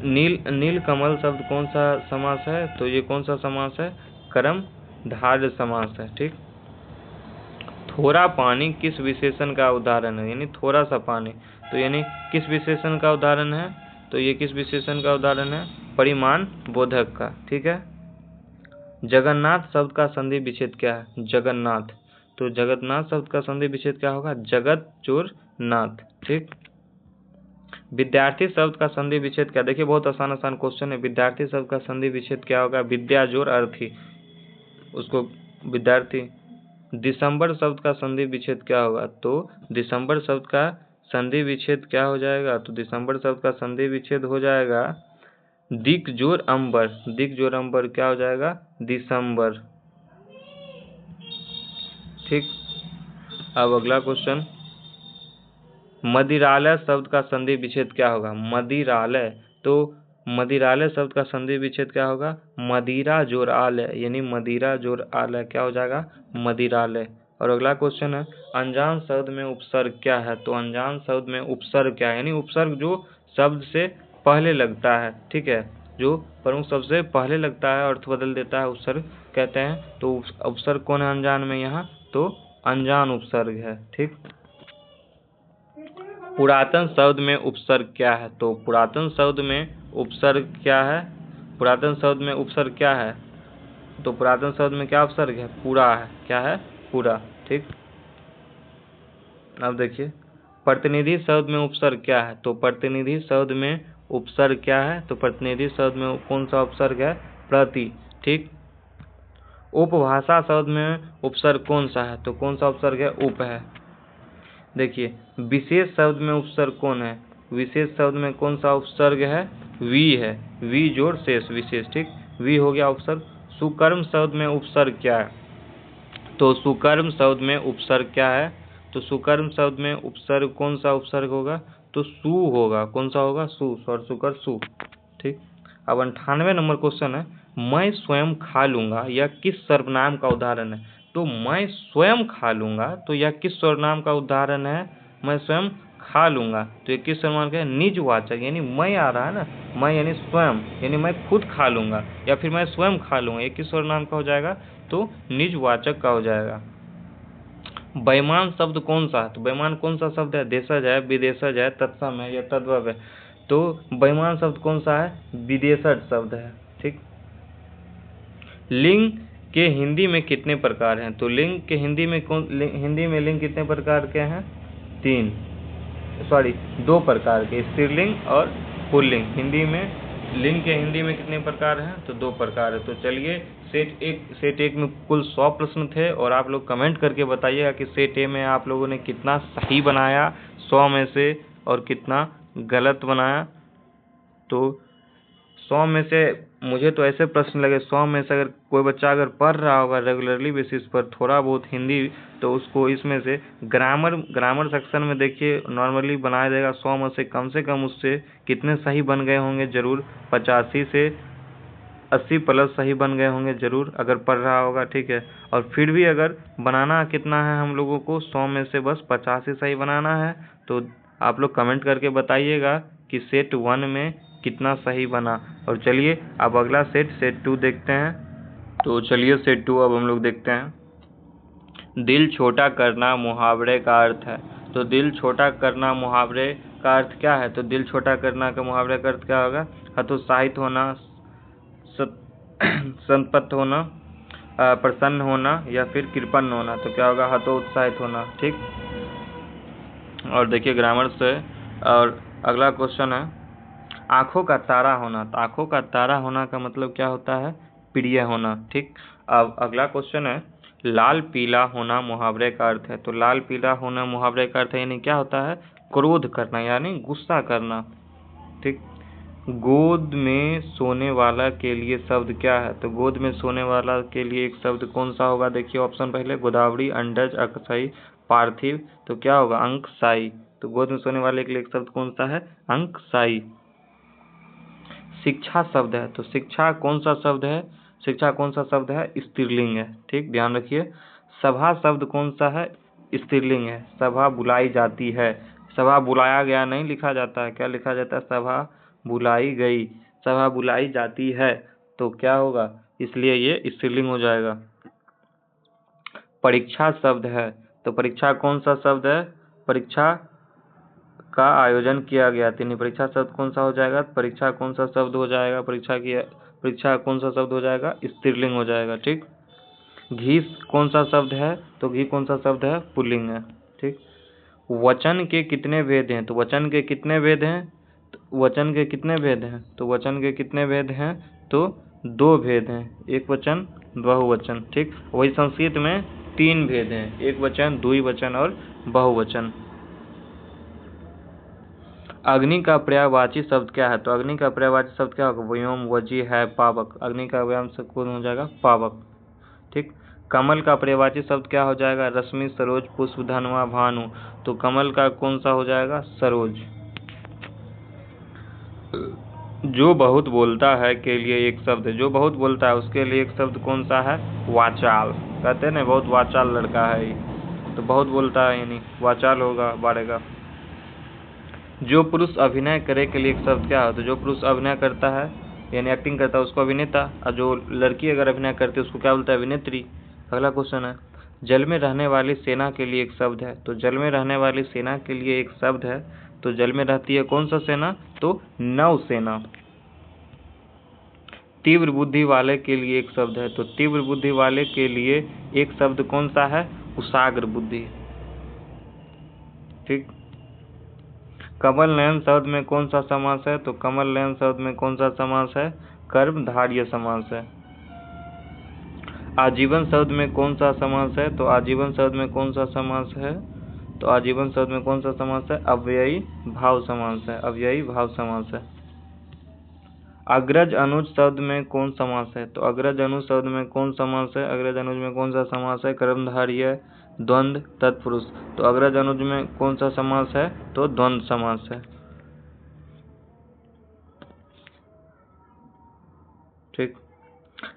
नील कमल शब्द कौन सा समास है? तो ये कौन सा समास है? कर्मधारय समास है। ठीक, थोड़ा पानी किस विशेषण का उदाहरण है? यानी थोड़ा सा पानी, तो यानी किस विशेषण का उदाहरण है? तो ये किस विशेषण का उदाहरण है? परिमाण बोधक का। ठीक है, जगन्नाथ शब्द का संधि विच्छेद क्या है? जगन्नाथ, तो जगन्नाथ शब्द का संधि विच्छेद क्या होगा? जगत जोर नाथ। ठीक, विद्यार्थी शब्द का संधि विच्छेद क्या? देखिए बहुत आसान आसान क्वेश्चन है। विद्यार्थी शब्द का संधि विच्छेद क्या होगा? विद्या जोर अर्थी, उसको विद्यार्थी। दिसंबर शब्द का संधि विच्छेद क्या होगा? तो दिसंबर शब्द का संधि विच्छेद क्या हो जाएगा? तो दिसंबर शब्द का संधि विच्छेद हो जाएगा दिक जोर अंबर, दिक जोर अंबर क्या हो जाएगा? दिसंबर। ठीक, अब अगला क्वेश्चन, मदिरालय शब्द का संधि विच्छेद क्या होगा? मदिरालय, तो मदिरालय शब्द का संधि विच्छेद क्या होगा? मदिरा जोर आलय, यानी मदिरा जोर आलय क्या हो जाएगा? मदिरालय। और अगला क्वेश्चन है, अनजान शब्द में उपसर्ग क्या है? तो अनजान शब्द में उपसर्ग क्या है? यानी उपसर्ग जो शब्द से पहले लगता है। ठीक है, जो प्रमुख शब्द से पहले लगता है, अर्थ बदल देता है, उपसर्ग कहते हैं। तो उपसर्ग कौन है अनजान में यहाँ? तो अनजान उपसर्ग है। ठीक, पुरातन शब्द में उपसर्ग क्या है? तो पुरातन शब्द में उपसर्ग क्या है? पुरातन शब्द में उपसर्ग क्या है? तो पुरातन शब्द में क्या उपसर्ग है? पूरा है। क्या है? पूरा। ठीक, अब देखिए प्रतिनिधि शब्द में उपसर्ग क्या है? तो प्रतिनिधि शब्द में उपसर्ग क्या है? तो प्रतिनिधि शब्द में कौन सा उपसर्ग है? प्रति। ठीक, उपभाषा शब्द में उपसर्ग कौन सा है? तो कौन सा उपसर्ग है? उप है। देखिए विशेष शब्द में उपसर्ग कौन है? विशेष शब्द में कौन सा उपसर्ग है? वी है। वी जोड़ शेष विशेष। ठीक, वी हो गया उपसर्ग। सुकर्म शब्द में उपसर्ग क्या है? तो सुकर्म शब्द में उपसर्ग क्या है? तो सुकर्म शब्द में उपसर्ग कौन सा उपसर्ग होगा? तो सु होगा। कौन सा होगा? सु। स्वर सुकर सु। ठीक, अब 98 नंबर क्वेश्चन है, मैं स्वयं खा लूंगा यह किस सर्वनाम का उदाहरण है? तो मैं स्वयं खा लूंगा, तो यह किस सर्वनाम का उदाहरण है? मैं स्वयं खा लूंगा, तो ये किस सर्वनाम का है? निजवाचक, यानी मैं आ रहा है ना, मैं यानी स्वयं, यानी मैं खुद खा लूंगा या फिर मैं स्वयं खा लूंगा, ये किस सर्वनाम का हो जाएगा? तो निजवाचक का हो जाएगा। बेईमान शब्द कौन सा है? तो बेईमान कौन सा शब्द है? देशज है, विदेशज है, तत्सम है या तद्भव है? तो बेईमान शब्द कौन सा है? विदेशज शब्द है। ठीक, लिंग के हिंदी में कितने प्रकार हैं? तो लिंग के हिंदी में हिंदी में लिंग कितने प्रकार के हैं? 2 प्रकार के, स्त्रीलिंग और पुल्लिंग। हिंदी में लिंग के हिंदी में कितने प्रकार हैं? तो 2 प्रकार है। तो चलिए सेट एक में कुल 100 प्रश्न थे और आप लोग कमेंट करके बताइएगा कि सेट ए में आप लोगों ने कितना सही बनाया 100 में से और कितना गलत बनाया। तो 100 में से मुझे तो ऐसे प्रश्न लगे, 100 में से अगर कोई बच्चा अगर पढ़ रहा होगा रेगुलरली बेसिस पर थोड़ा बहुत हिंदी, तो उसको इसमें से ग्रामर सेक्शन में देखिए नॉर्मली बनाया जाएगा। 100 में से कम उससे कितने सही बन गए होंगे? जरूर 85 से 80 प्लस सही बन गए होंगे जरूर, अगर पढ़ रहा होगा। ठीक है, और फिर भी अगर बनाना कितना है हम लोगों को? 100 में से बस 50 ही सही बनाना है। तो आप लोग कमेंट करके बताइएगा कि सेट 1 में कितना सही बना। और चलिए अब अगला सेट 2 देखते हैं। तो चलिए सेट 2 अब हम लोग देखते हैं। दिल छोटा करना मुहावरे का अर्थ है। तो दिल छोटा करना मुहावरे का अर्थ क्या है? तो दिल छोटा करना का मुहावरे का अर्थ क्या होगा? हतोत्साहित होना, संतप्त होना, प्रसन्न होना या फिर कृपण होना। तो क्या होगा? हतोत्साहित होना। ठीक, और देखिए ग्रामर से, और अगला क्वेश्चन है आंखों का तारा होना। तो आंखों का तारा होना का मतलब क्या होता है? प्रिय होना। ठीक, अब अगला क्वेश्चन है लाल पीला होना मुहावरे का अर्थ है। तो लाल पीला होना मुहावरे का अर्थ है यानी क्या होता है? क्रोध करना यानी गुस्सा करना। ठीक, गोद में सोने वाला के लिए शब्द क्या है? तो गोद में सोने वाला के लिए एक शब्द कौन सा होगा? देखिए ऑप्शन पहले गोदावरी, अंडज, अकसाई, पार्थिव। तो क्या होगा? अंकसाई। तो गोद में सोने वाले के लिए एक शब्द कौन सा है? अंकसाई। शिक्षा शब्द है। तो शिक्षा कौन सा शब्द है? शिक्षा कौन सा शब्द है? स्त्रीलिंग है। ठीक, ध्यान रखिए। सभा शब्द कौन सा है? स्त्रीलिंग है। सभा बुलाई जाती है। सभा बुलाया गया नहीं लिखा जाता है, क्या लिखा जाता है? सभा बुलाई गई, सभा बुलाई जाती है। तो क्या होगा? इसलिए ये स्त्रीलिंग हो जाएगा। परीक्षा शब्द है। तो परीक्षा कौन सा शब्द है? परीक्षा का आयोजन किया गया। तीन परीक्षा शब्द कौन सा हो जाएगा? परीक्षा कौन सा शब्द हो जाएगा? परीक्षा कौन सा शब्द हो जाएगा? स्त्रीलिंग हो जाएगा। ठीक, घी कौन सा शब्द है? तो घी कौन सा शब्द है? पुल्लिंग है। ठीक, वचन के कितने भेद हैं? तो वचन के कितने भेद हैं? वचन के कितने भेद हैं? तो वचन के कितने भेद हैं? तो 2 भेद हैं, एक वचन बहुवचन। ठीक, वही संस्कृत में 3 भेद हैं, एक वचन, द्विवचन और बहुवचन। अग्नि का पर्यायवाची शब्द क्या है? तो अग्नि का पर्यायवाची शब्द क्या होगा? व्योम, वजी, है, पावक। अग्नि का व्यायाम से कौन हो जाएगा? पावक। ठीक, कमल का पर्यायवाची शब्द क्या हो जाएगा? रश्मि, सरोज, पुष्प, धनवा, भानु। तो कमल का कौन सा हो जाएगा? सरोज। जो बहुत बोलता है के लिए एक शब्द है। जो बहुत बोलता है उसके लिए एक शब्द कौन सा है? वाचाल। कहते हैं ना बहुत वाचाल लड़का है ये, तो बहुत बोलता है यानी वाचाल होगा, बाढ़ेगा। जो पुरुष अभिनय करे के लिए एक शब्द क्या है? तो जो पुरुष अभिनय करता है यानी एक्टिंग करता है उसको अभिनेता, और जो लड़की अगर अभिनय करती है उसको क्या बोलता है? अभिनेत्री। अगला क्वेश्चन है जल में रहने वाली सेना के लिए एक शब्द है। तो जल में रहने वाली सेना के लिए एक शब्द है। तो जल में रहती है कौन सा सेना? तो नौसेना। तीव्र बुद्धि वाले के लिए एक शब्द है, तो तीव्र बुद्धि वाले के लिए एक शब्द कौन सा है? कुशाग्र बुद्धि। ठीक। कमल नयन शब्द में कौन सा समास है? तो कमल नयन शब्द में कौन सा समास है? कर्मधारय समास है। आजीवन शब्द में कौन सा समास है? तो आजीवन शब्द में कौन सा समास है? तो आजीवन शब्द में कौन सा समास है? अव्ययी भाव समास है, अव्ययी भाव समास है। अग्रज अनुज शब्द में कौन समास है? तो अग्रज अनुज शब्द में कौन समास है? अग्रज अनुज में कौन सा समास है? कर्मधारय द्वंद्व तत्पुरुष। तो अग्रज अनुज में कौन सा समास है? तो द्वंद्व समास है। ठीक।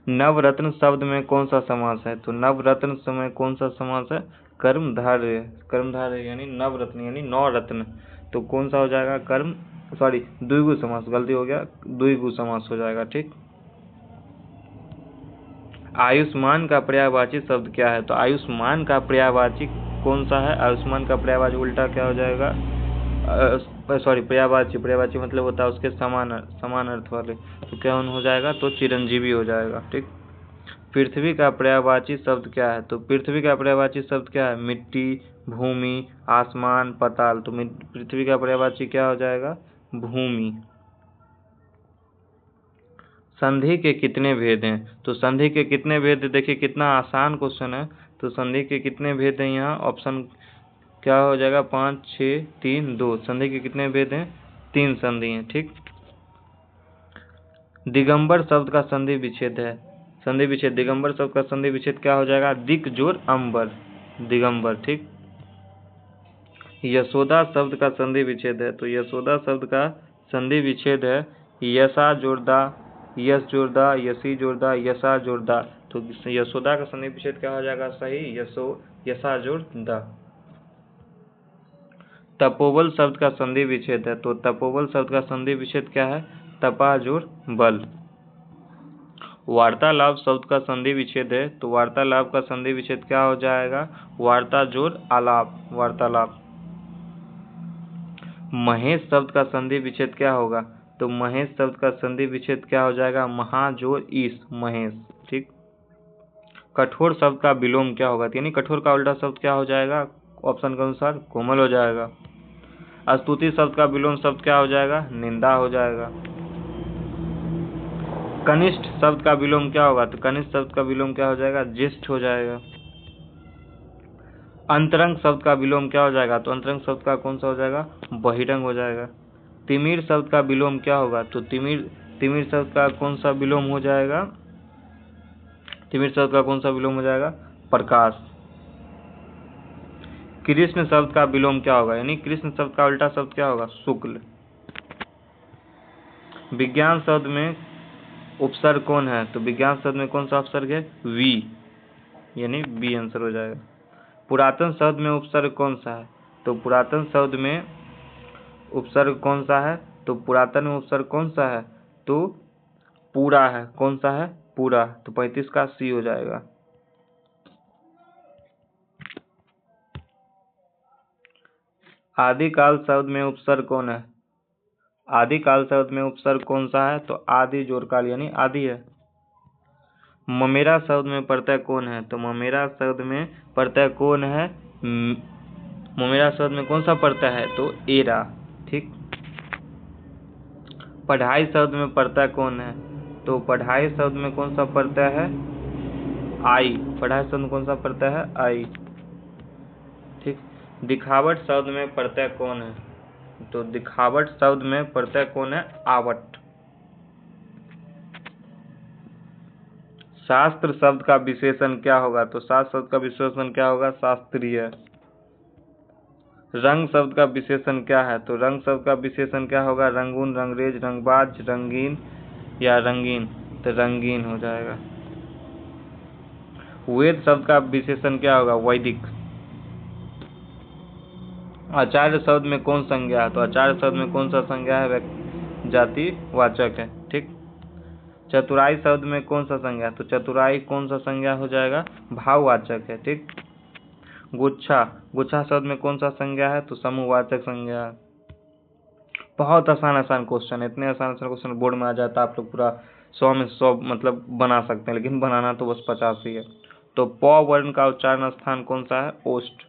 नवरत्न शब्द में कौन सा समास है? तो नवरत्न में कौन सा समास है? कर्मधारय, कर्मधारय यानी नवरत्न यानी 9 रत्न। तो कौन सा हो जाएगा? द्विगु समास, गलती हो गया, द्विगु समास हो जाएगा। ठीक। आयुष्मान का पर्यायवाची शब्द क्या है? तो आयुष्मान का पर्यायवाची कौन सा है? आयुष्मान का पर्यायवाची उल्टा क्या हो जाएगा? पर्यायवाची मतलब होता है उसके समान अर्थ वाले। तो क्या हो जाएगा? तो चिरंजीवी हो जाएगा। ठीक। पृथ्वी का पर्यायवाची शब्द क्या है? तो पृथ्वी का पर्यायवाची शब्द क्या है? मिट्टी, भूमि, आसमान, पाताल। तो पृथ्वी का पर्यायवाची क्या हो जाएगा? भूमि। संधि के कितने भेद हैं? तो संधि के कितने भेद, देखिए कितना आसान क्वेश्चन है। तो संधि के कितने भेद हैं? यहाँ ऑप्शन क्या हो जाएगा? 5, 6, 3, 2। संधि के कितने भेद हैं? 3 संधि हैं। ठीक। दिगंबर शब्द का संधि विच्छेद है, संधि विच्छेद, दिगंबर शब्द का संधि विच्छेद क्या हो जाएगा? दिक जोर अंबर, दिगंबर। ठीक। यशोदा शब्द का संधि विच्छेद है, तो यशोदा शब्द का संधि विच्छेद है यशा जोरदा, यश जोरदा, यसी जोरदा, यशा जोरदा। तो यशोदा का संधि विच्छेद क्या हो जाएगा? सही, यशा जोरदा। तपोबल शब्द का संधि विच्छेद है, तो तपोबल शब्द का संधि विच्छेद क्या है? तपा जोर बल। वार्तालाप शब्द का संधि विच्छेद है, तो वार्तालाप का संधि विच्छेद क्या हो जाएगा? वार्ता जोर आलाप, वार्तालाप। महेश शब्द का संधि विच्छेद क्या होगा? तो महेश शब्द का संधि विच्छेद क्या हो जाएगा? महाजोर ईस, महेश। ठीक। कठोर शब्द का विलोम क्या होगा? यानी कठोर का उल्टा शब्द क्या हो जाएगा? ऑप्शन के अनुसार कोमल हो जाएगा। स्तुति शब्द का विलोम शब्द क्या हो जाएगा? निंदा हो जाएगा। कनिष्ठ शब्द का विलोम क्या होगा? तो कनिष्ठ शब्द का विलोम क्या हो जाएगा? ज्येष्ठ हो जाएगा। अंतरंग शब्द का विलोम क्या हो जाएगा? तो अंतरंग शब्द का कौन सा हो जाएगा? बहिरंग हो जाएगा। तिमिर शब्द का विलोम क्या होगा? तो तिमिर शब्द का कौन सा विलोम हो जाएगा? तिमिर शब्द का कौन सा विलोम हो जाएगा? प्रकाश। कृष्ण शब्द का विलोम क्या होगा? यानी कृष्ण शब्द का उल्टा शब्द क्या होगा? शुक्ल। विज्ञान शब्द में उपसर्ग कौन है? तो विज्ञान शब्द में कौन सा उपसर्ग है? वी, यानी बी आंसर हो जाएगा। पुरातन शब्द में उपसर्ग कौन सा है? तो पुरातन शब्द में उपसर्ग कौन सा है? तो पुरातन में उपसर्ग कौन सा है? तो पूरा है। कौन सा है? पूरा। तो 35 का सी हो जाएगा। आदिकाल शब्द में उपसर्ग कौन है? आदिकाल शब्द में उपसर्ग कौन सा है? तो आदि जोरकाल यानी आदि है। ममेरा शब्द में प्रत्यय कौन है? तो ममेरा शब्द में प्रत्यय कौन है? ममेरा शब्द में कौन सा प्रत्यय है? तो एरा। ठीक। पढ़ाई शब्द में प्रत्यय कौन है? तो पढ़ाई शब्द में कौन सा प्रत्यय है? आई। पढ़ाई शब्द में कौन सा प्रत्यय है? आई। ठीक। दिखावट शब्द में प्रत्यय कौन है? तो दिखावट शब्द में प्रत्यय कौन है? आवट। शास्त्र शब्द का विशेषण क्या होगा? तो शास्त्र शब्द का विशेषण क्या होगा? शास्त्रीय। रंग शब्द का विशेषण क्या है? तो रंग शब्द का विशेषण क्या होगा? रंगून, रंगरेज, रंगबाज, रंगीन या रंगीन। तो रंगीन हो जाएगा। वेद शब्द का विशेषण क्या होगा? वैदिक। आचार्य शब्द में कौन संज्ञा है? तो आचार्य शब्द में कौन सा संज्ञा है? जाति वाचक है। ठीक। चतुराई शब्द में कौन सा संज्ञा है? तो चतुराई कौन सा संज्ञा हो जाएगा? भाववाचक है। ठीक। गुच्छा, गुच्छा शब्द में कौन सा संज्ञा है? तो समूहवाचक संज्ञा है। बहुत आसान आसान क्वेश्चन है, इतने आसान आसान क्वेश्चन बोर्ड में आ जाता है, आप लोग पूरा 100 में 100 मतलब बना सकते हैं, लेकिन बनाना तो बस 50 ही है। तो प वर्ण का उच्चारण स्थान कौन सा है? ओष्ठ।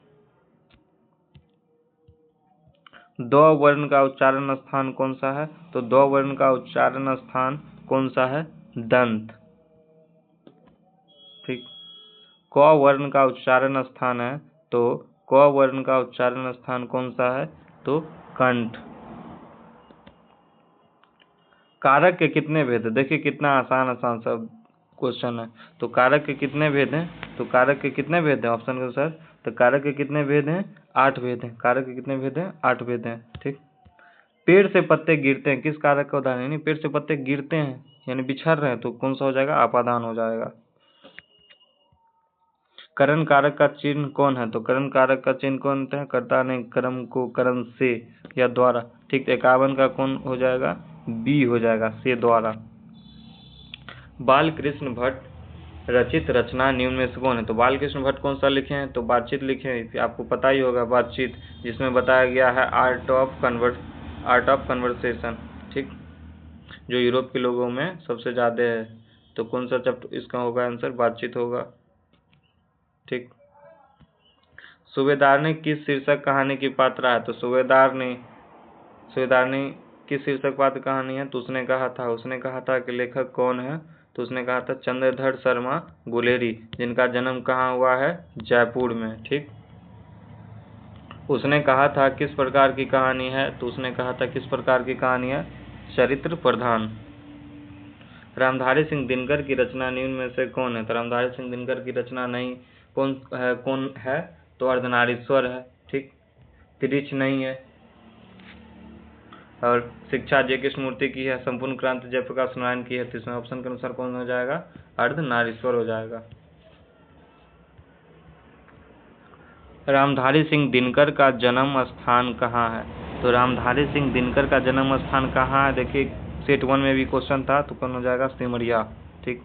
द वर्ण का उच्चारण स्थान कौन सा है? तो द वर्ण का उच्चारण स्थान कौन सा है? दंत। ठीक। क वर्ण का उच्चारण स्थान है, तो क वर्ण का उच्चारण स्थान कौन सा है? तो कंठ। कारक के कितने भेद है? देखिए कितना आसान आसान सब क्वेश्चन है। तो कारक के कितने भेद हैं? तो कारक के कितने भेद हैं ऑप्शन के अनुसार? तो कारक के कितने भेद हैं? 8 भेद हैं। कारक के कितने भेद हैं? 8 भेद हैं। ठीक। पेड़ से पत्ते गिरते हैं, किस कारक का उदाहरण? यानी पेड़ से पत्ते गिरते हैं यानी बिछड़ रहे हैं, तो कौन सा हो जाएगा? अपादान हो जाएगा। करण कारक का चिन्ह कौन है? तो करण कारक का चिन्ह कौन है? कर्ता ने कर्म को करण से या द्वारा। ठीक। 51 का कौन हो जाएगा? बी हो जाएगा, से द्वारा। बाल कृष्ण भट्ट रचित रचना निम्न में से कौन है? तो बाल कृष्ण भट्ट कौन सा लिखे हैं? तो बातचीत लिखे हैं, आपको पता ही होगा बातचीत, जिसमें बताया गया है आर्ट ऑफ कन्वर्सेशन। ठीक। जो यूरोप के लोगों में सबसे ज़्यादा है। तो कौन सा चैप्टर इसका होगा आंसर? बातचीत होगा। ठीक। सूबेदार ने किस शीर्षक कहानी की पात्रा है? तो सूबेदार ने किस शीर्षक पात्र कहानी है? तो उसने कहा था कि लेखक कौन है? तो उसने कहा था चंद्रधर शर्मा गुलेरी, जिनका जन्म कहाँ हुआ है? जयपुर में। ठीक। उसने कहा था किस प्रकार की कहानी है? तो उसने कहा था किस प्रकार की कहानी है? चरित्र प्रधान। रामधारी सिंह दिनकर की रचना निम्न में से कौन है? तो रामधारी सिंह दिनकर की रचना नहीं कौन है? तो अर्धनारीश्वर है। ठीक। तिरिच नहीं है। और शिक्षा जे कृष्णमूर्ति की है। संपूर्ण क्रांति जयप्रकाश नारायण की है। तो इसमें ऑप्शन के अनुसार कौन हो जाएगा? अर्धनारीश्वर हो जाएगा। रामधारी सिंह दिनकर का जन्म स्थान कहाँ है? तो रामधारी सिंह दिनकर का जन्म स्थान कहाँ है? देखिए सेट 1 में भी क्वेश्चन था, तो कौन हो जाएगा? सिमरिया। ठीक।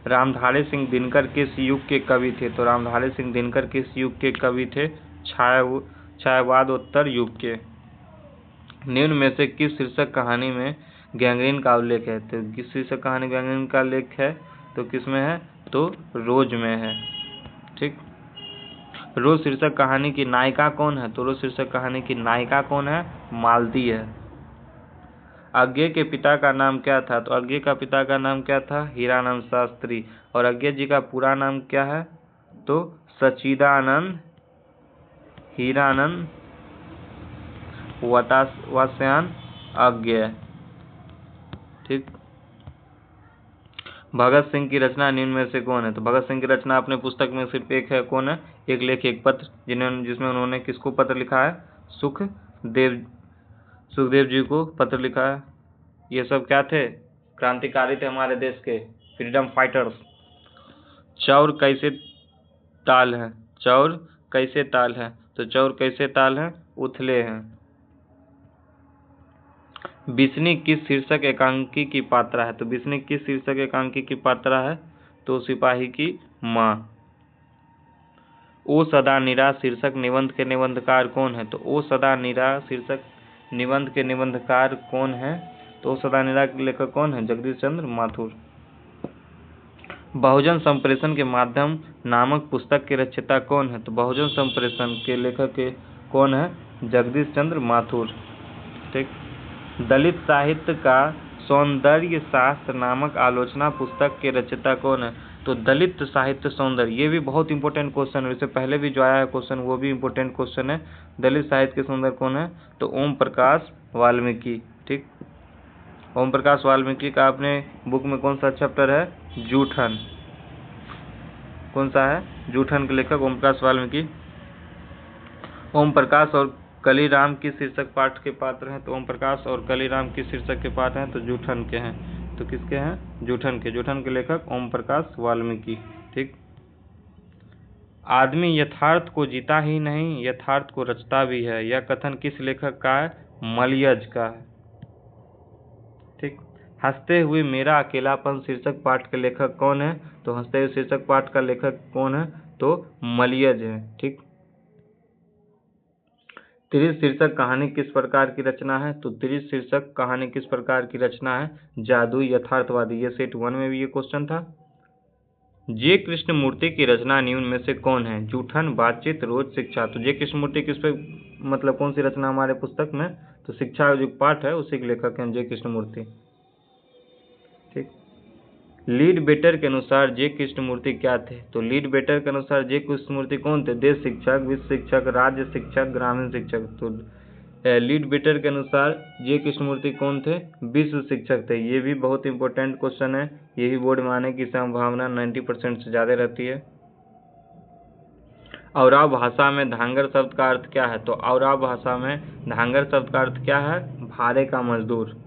रामधारी सिंह दिनकर किस युग के कवि थे? तो रामधारी सिंह दिनकर किस युग के कवि थे? छायावादोत्तर युग के। निम्न में से किस शीर्षक कहानी में गैंग्रीन का उल्लेख है? तो किस शीर्षक कहानी गैंग्रीन का उल्लेख है? तो किसमें है? तो रोज में है। ठीक। रोज शीर्षक कहानी की नायिका कौन है? तो रोज शीर्षक कहानी की नायिका कौन है? मालती है। अज्ञे के पिता का नाम क्या था? तो अज्ञे का पिता का नाम क्या था? हीरानंद शास्त्री। और अज्ञे जी का पूरा नाम क्या है? तो सच्चिदानंद हीरानंद वात्स्यायन अज्ञे। ठीक। भगत सिंह की रचना निम्न में से कौन है? तो भगत सिंह की रचना अपने पुस्तक में सिर्फ एक है, कौन है? एक लेख एक पत्र, जिसमें उन्होंने किसको पत्र लिखा है? सुखदेव जी को पत्र लिखा है। ये सब क्या थे? क्रांतिकारी थे हमारे देश के, फ्रीडम फाइटर्स। चौर कैसे ताल है? चौर कैसे ताल है? तो चौर कैसे ताल है? उथले हैं। बिस्नी किस शीर्षक एकांकी की पात्रा है? तो बिस्नी किस शीर्षक एकांकी की पात्रा है? तो सिपाही की माँ। ओ सदा निरा शीर्षक निबंध के निबंधकार कौन है? तो ओ सदा निरा शीर्षक निबंध के निबंधकार कौन है? तो ओ सदा निरा के लेखक कौन है? जगदीश चंद्र माथुर। बहुजन संप्रेषण के माध्यम नामक पुस्तक के रचयिता कौन है? तो बहुजन संप्रेषण के लेखक कौन है? जगदीश चंद्र माथुर। ठीक। दलित साहित्य का सौंदर्य शास्त्र नामक आलोचना पुस्तक के रचयिता कौन है? तो दलित साहित्य सौंदर्य, ये भी बहुत इंपॉर्टेंट क्वेश्चन है, इससे पहले भी जो आया है क्वेश्चन वो भी इंपॉर्टेंट क्वेश्चन है। दलित साहित्य के सौंदर्य कौन है? तो ओम प्रकाश वाल्मीकि। ठीक। ओम प्रकाश वाल्मीकि का अपने बुक में कौन सा चैप्टर है? जूठन। कौन सा है? जूठन के लेखक ओम प्रकाश वाल्मीकि। ओम प्रकाश और कलीराम किस शीर्षक पाठ के पात्र हैं? तो ओम प्रकाश और कलीराम किस शीर्षक के पात्र हैं? तो जूठन के हैं। तो किसके हैं? जूठन के। जूठन के लेखक ओम प्रकाश वाल्मीकि। ठीक। आदमी यथार्थ को जीता ही नहीं, यथार्थ को रचता भी है, यह कथन किस लेखक का है? मलयज का है। ठीक। हंसते हुए मेरा अकेलापन शीर्षक पाठ के लेखक कौन है? तो हंसते हुए शीर्षक पाठ का लेखक कौन है? तो मलयज है। ठीक। त्रिश शीर्षक कहानी किस प्रकार की रचना है? तो त्रिश शीर्षक कहानी किस प्रकार की रचना है? जादुई यथार्थवादी। ये सेट 1 में भी ये क्वेश्चन था। जे कृष्णमूर्ति की रचना निम्न में से कौन है? जूठन, बातचीत, रोज, शिक्षा। तो जे कृष्णमूर्ति किस पे मतलब कौन सी रचना हमारे पुस्तक में? तो शिक्षा जो पाठ है उसी के लेखक हैं जे कृष्णमूर्ति। ठीक। लीड बेटर के अनुसार जे कृष्णमूर्ति क्या थे? तो लीड बेटर के अनुसार जे कृष्णमूर्ति कौन थे? देश शिक्षक, विश्व शिक्षक, राज्य शिक्षक, ग्रामीण शिक्षक। तो लीड बेटर के अनुसार जे कृष्णमूर्ति कौन थे? विश्व शिक्षक थे। ये भी बहुत इंपॉर्टेंट क्वेश्चन है, यही बोर्ड में आने की संभावना 90% से ज़्यादा रहती है। औराव भाषा में धांगर शब्द का अर्थ क्या है? तो औराव भाषा में धांगर शब्द का अर्थ क्या है? भारे का मजदूर।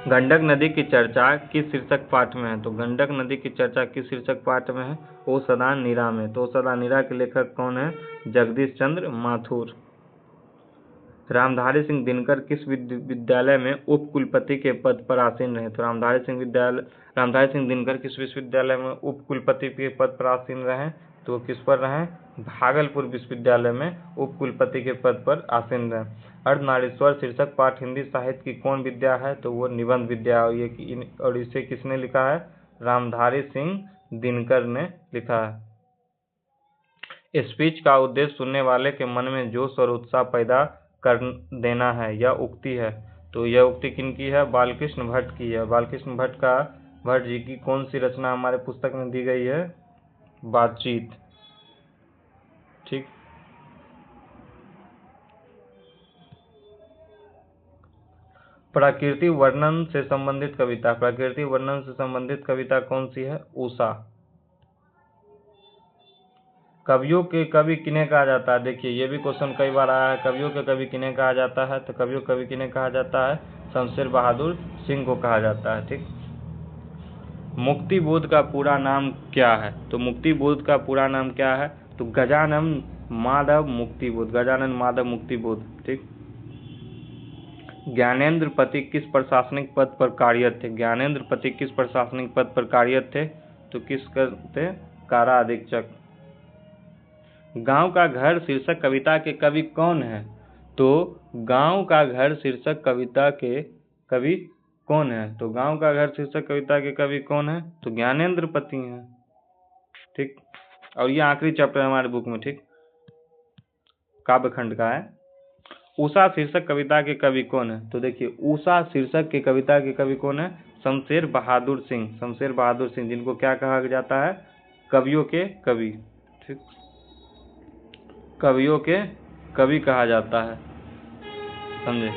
गंडक नदी की चर्चा किस शीर्षक पाठ में है? तो गंडक नदी की चर्चा किस शीर्षक पाठ में है? ओ सदा नीरा में। तो ओ सदा नीरा के लेखक कौन है? जगदीश चंद्र माथुर। रामधारी सिंह दिनकर किस विद्यालय में उप कुलपति के पद पर आसीन रहे? तो रामधारी सिंह दिनकर किस विश्वविद्यालय में उप कुलपति के पद पर आसीन रहे? तो किस पर रहे? भागलपुर विश्वविद्यालय में उप कुलपति के पद पर आसीन रहे। अर्धनारीश्वर शीर्षक पाठ हिंदी साहित्य की कौन विद्या है? तो वो निबंध विद्या। और इसे किसने लिखा है? रामधारी सिंह दिनकर ने लिखा है। स्पीच का उद्देश्य सुनने वाले के मन में जोश और उत्साह पैदा कर देना है, यह उक्ति है। तो यह उक्ति किनकी है? बालकृष्ण भट्ट की है। बालकृष्ण भट्ट जी की कौन सी रचना हमारे पुस्तक में दी गई है? बातचीत। ठीक। प्रकृति वर्णन से संबंधित कविता। प्रकृति वर्णन से संबंधित कविता कौन सी है? उषा। कवियों के कवि किन्हें कहा जाता है? देखिए ये भी क्वेश्चन कई बार आया है। कवियों के कवि किन्हें कहा जाता है? तो कवियों के कवि किन्हें कहा जाता है? शमशेर बहादुर सिंह को कहा जाता है। ठीक। मुक्ति बोध का पूरा नाम क्या है? तो मुक्ति बोध का पूरा नाम क्या है? तो गजानन माधव मुक्ति बोध। गजानन माधव मुक्ति बोध। ठीक। ज्ञानेंद्र पति किस प्रशासनिक पद पर कार्यरत थे? ज्ञानेंद्र पति किस प्रशासनिक पद पर कार्यरत थे? तो किस थे? कारा अधीक्षक। गांव का घर शीर्षक कविता के कवि कौन है? तो गांव का घर शीर्षक कविता के कवि कौन है? तो गांव का घर शीर्षक कविता के कवि कौन है? तो ज्ञानेंद्र पति हैं। ठीक। और ये आखिरी चैप्टर है हमारे बुक में। ठीक। काव्यखंड का है। उषा शीर्षक कविता के कवि कौन है? तो देखिए उषा शीर्षक की कविता के कवि कौन है? शमशेर बहादुर सिंह। शमशेर बहादुर सिंह, जिनको क्या कहा जाता है? कवियों के कवि। ठीक। कवियों के कवि कहा जाता है, समझे।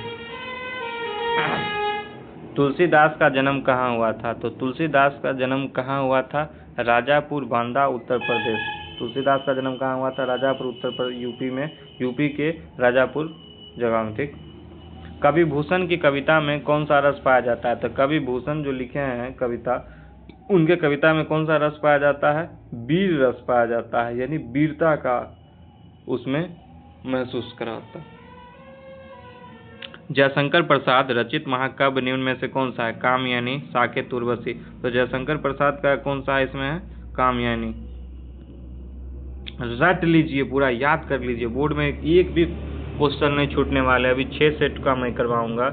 तुलसीदास का जन्म कहाँ हुआ था? तो तुलसीदास का जन्म कहाँ हुआ था? राजापुर, बांदा, उत्तर प्रदेश। तुलसीदास का जन्म कहाँ हुआ था? राजापुर, उत्तर प्रदेश, यूपी में। यूपी के राजापुर जगह में। ठीक। कवि भूषण की कविता में कौन सा रस पाया जाता है? तो कवि भूषण जो लिखे हैं कविता, उनके कविता में कौन सा रस पाया जाता है? वीर रस पाया जाता है, यानी वीरता का उसमें महसूस कराता। जयशंकर प्रसाद रचित महाकाव्य निम्न में से कौन सा है? कामयानी, साकेत, उर्वशी। तो जयशंकर प्रसाद का कौन सा इसमें है? कामयानी। रट लीजिए, पूरा याद कर लीजिए, बोर्ड में एक भी क्वेश्चन नहीं छूटने वाले। अभी 6 सेट का मैं करवाऊंगा,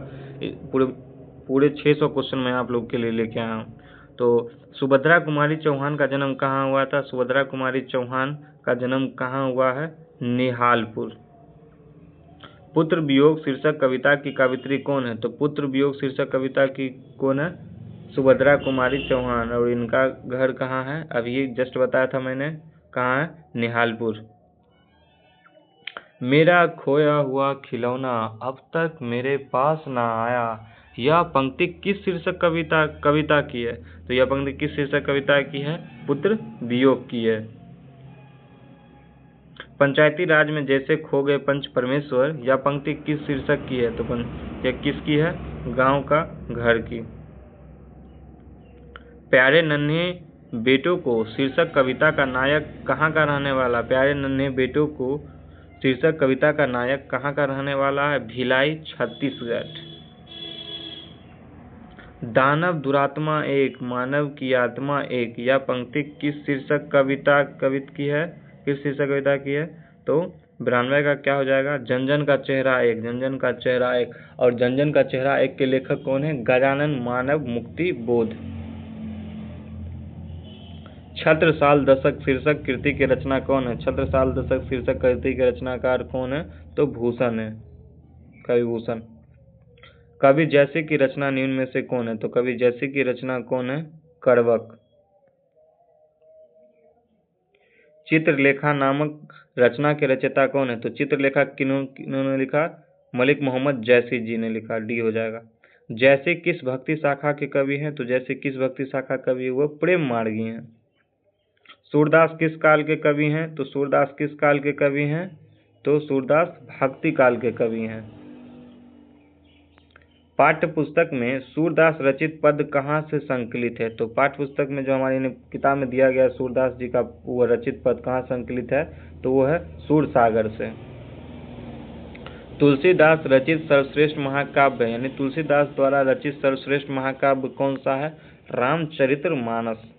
पूरे 600 क्वेश्चन मैं आप लोग के लिए लेके आया हूँ। तो सुभद्रा कुमारी चौहान का जन्म कहाँ हुआ था? सुभद्रा कुमारी चौहान का जन्म कहाँ हुआ है? निहालपुर। पुत्र वियोग शीर्षक कविता की कवित्री कौन है? तो पुत्र वियोग शीर्षक कविता की कौन है? सुभद्रा कुमारी चौहान। और इनका घर कहाँ है? अभी ये जस्ट बताया था मैंने, कहाँ है? निहालपुर। मेरा खोया हुआ खिलौना अब तक मेरे पास ना आया, यह पंक्ति किस शीर्षक कविता की है? तो यह पंक्ति किस शीर्षक कविता की है? पुत्र वियोग की है। पंचायती राज में जैसे खो गए पंच परमेश्वर, यह पंक्ति किस शीर्षक की है? तो यह किसकी है? गांव का घर की। प्यारे नन्हे बेटों को शीर्षक कविता का नायक कहाँ का रहने वाला? प्यारे नन्हे बेटों को शीर्षक कविता का नायक कहाँ का रहने वाला है? भिलाई, छत्तीसगढ़। दानव दुरात्मा एक, मानव की आत्मा एक, यह पंक्ति किस शीर्षक कविता की है? किस शीर्षक कविता की है? तो 92 का क्या हो जाएगा? जनजन का चेहरा एक, जनजन का चेहरा एक। और जनजन का चेहरा एक के लेखक कौन है? गजानन मानव मुक्ति बोध। छत्रसाल दशक शीर्षक कृति के रचना कौन है? छत्रसाल दशक शीर्षक कृति के रचनाकार कौन है? तो भूषण है, कवि भूषण। कवि जैसे की रचना निम्न में से कौन है? तो कवि जैसे की रचना कौन है? करवक। चित्रलेखा नामक रचना के रचयिता कौन है? तो चित्रलेखा किन्होंने लिखा? मलिक मोहम्मद जैसी जी ने लिखा, डी हो जाएगा। जैसे किस भक्ति शाखा के कवि हैं? तो जैसे किस भक्ति शाखा कवि वो प्रेम मार्गी हैं। सूरदास किस काल के कवि हैं? तो सूरदास किस काल के कवि हैं? तो सूरदास भक्ति काल के कवि हैं। पाठ्य पुस्तक में सूरदास रचित पद कहाँ से संकलित है? तो पाठ्य पुस्तक में जो हमारी किताब में दिया गया सूरदास जी का वो रचित पद कहाँ संकलित है? तो वो है सूरसागर से। तुलसीदास रचित सर्वश्रेष्ठ महाकाव्य यानी तुलसीदास द्वारा रचित सर्वश्रेष्ठ महाकाव्य कौन सा है? रामचरितमानस।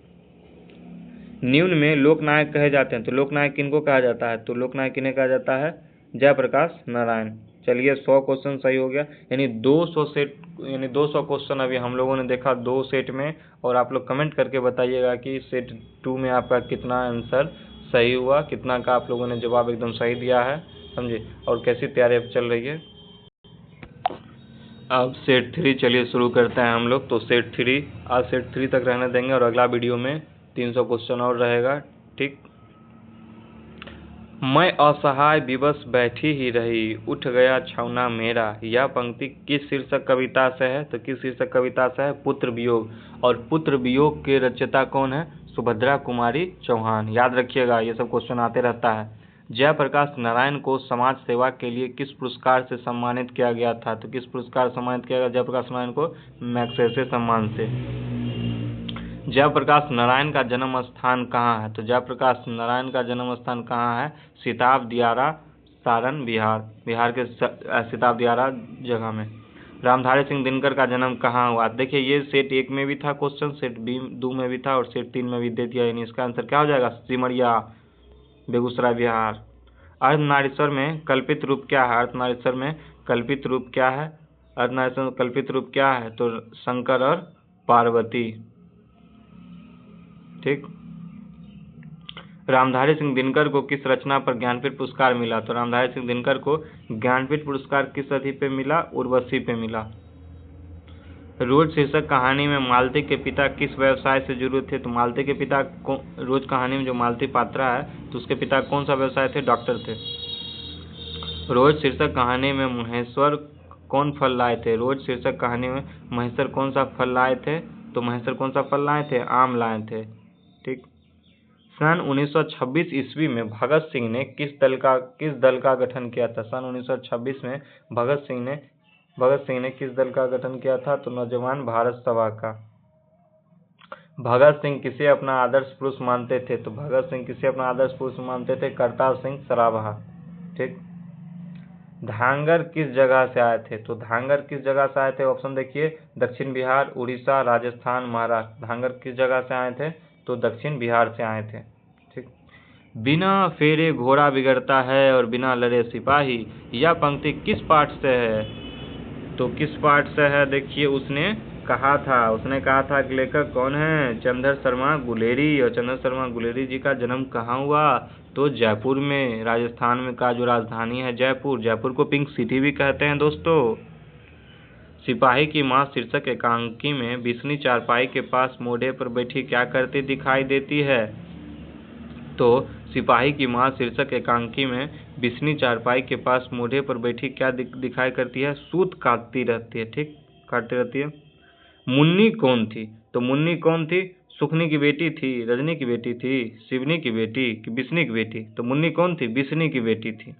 निम्न में लोकनायक कहे जाते हैं, तो लोकनायक किनको कहा जाता है? तो लोकनायक किन्हें कहा जाता है? जयप्रकाश नारायण। चलिए 100 क्वेश्चन सही हो गया, यानी 200 क्वेश्चन अभी हम लोगों ने देखा 2 सेट में। और आप लोग कमेंट करके बताइएगा कि सेट 2 में आपका कितना आंसर सही हुआ, कितना का आप लोगों ने जवाब एकदम सही दिया है, समझे, और कैसी तैयारी अब चल रही है। अब सेट 3 चलिए शुरू करते हैं हम लोग। तो सेट 3 आज सेट 3 तक रहने देंगे और अगला वीडियो में 300 क्वेश्चन और रहेगा, ठीक। मैं असहाय विवश बैठी ही रही, उठ गया छौना मेरा। यह पंक्ति किस शीर्षक कविता से है? तो किस शीर्षक कविता से है? पुत्र वियोग। और पुत्र वियोग के रचयिता कौन है? सुभद्रा कुमारी चौहान। याद रखिएगा, ये सब क्वेश्चन आते रहता है। जयप्रकाश नारायण को समाज सेवा के लिए किस पुरस्कार से सम्मानित किया गया था? तो किस पुरस्कार से सम्मानित किया गया जयप्रकाश नारायण को? मैग्सेसे सम्मान से। जयप्रकाश नारायण का जन्म स्थान कहाँ है? तो जयप्रकाश नारायण का जन्म स्थान कहाँ है? सिताब दियारा, सारण, बिहार। बिहार के सिताब दियारा जगह में। रामधारी सिंह दिनकर का जन्म कहाँ हुआ? देखिए ये सेट 1 में भी था क्वेश्चन, सेट 2 में भी था और सेट 3 में भी दे दिया, यानी इसका आंसर क्या हो जाएगा? सिमरिया, बेगूसराय, बिहार। अर्धनारीश्वर में कल्पित रूप क्या है? अर्धनारीश्वर में कल्पित रूप क्या है? अर्धनारीश्वर में कल्पित रूप क्या है? तो शंकर और पार्वती, ठीक। रामधारी सिंह दिनकर को किस रचना पर ज्ञानपीठ पुरस्कार मिला? तो रामधारी सिंह दिनकर को ज्ञानपीठ पुरस्कार किस रचना पे मिला? उर्वशी पे मिला। रोज शीर्षक कहानी में मालती के पिता किस व्यवसाय से जुड़े थे? तो मालती के पिता रोज कहानी में जो मालती पात्रा है तो उसके पिता कौन सा व्यवसाय थे? डॉक्टर थे। रोज शीर्षक कहानी में महेश्वर कौन फल लाए थे? रोज शीर्षक कहानी में महेश्वर कौन सा फल लाए थे? तो महेश्वर कौन सा फल लाए थे? आम लाए थे, ठीक। सन 1926 ईस्वी में भगत सिंह ने किस दल का गठन किया था? सन 1926 में भगत सिंह ने किस दल का गठन किया था? तो नौजवान भारत सभा का। भगत सिंह किसे अपना आदर्श पुरुष मानते थे? तो भगत सिंह किसे अपना आदर्श पुरुष मानते थे? करतार सिंह सराभाह, ठीक। धांगर किस जगह से आए थे? तो धांगर किस जगह से आए थे? ऑप्शन देखिए, दक्षिण बिहार, उड़ीसा, राजस्थान, महाराष्ट्र। धांगर किस जगह से आए थे? तो दक्षिण बिहार से आए थे, ठीक। बिना फेरे घोड़ा बिगड़ता है और बिना लड़े सिपाही, यह पंक्ति किस पाठ से है? तो किस पाठ से है? देखिए उसने कहा था कि लेखक कौन है? चंद्र शर्मा गुलेरी। और चंद्र शर्मा गुलेरी जी का जन्म कहाँ हुआ? तो जयपुर में, राजस्थान में का जो राजधानी है जयपुर को पिंक सिटी भी कहते हैं दोस्तों। सिपाही की माँ शीर्षक एकांकी में बिस्नी चारपाई के पास मोढ़े पर बैठी क्या करती दिखाई देती है? तो सिपाही की माँ शीर्षक एकांकी में बिस्नी चारपाई के पास मोढ़े पर बैठी क्या दिखाई करती है? सूत काटती रहती है, ठीक, काटती रहती है। मुन्नी कौन थी? तो मुन्नी कौन थी? सुखनी की बेटी थी, रजनी की बेटी थी, शिवनी की बेटी कि बिस्नी की बेटी? तो मुन्नी कौन थी? बिस्नी की बेटी थी।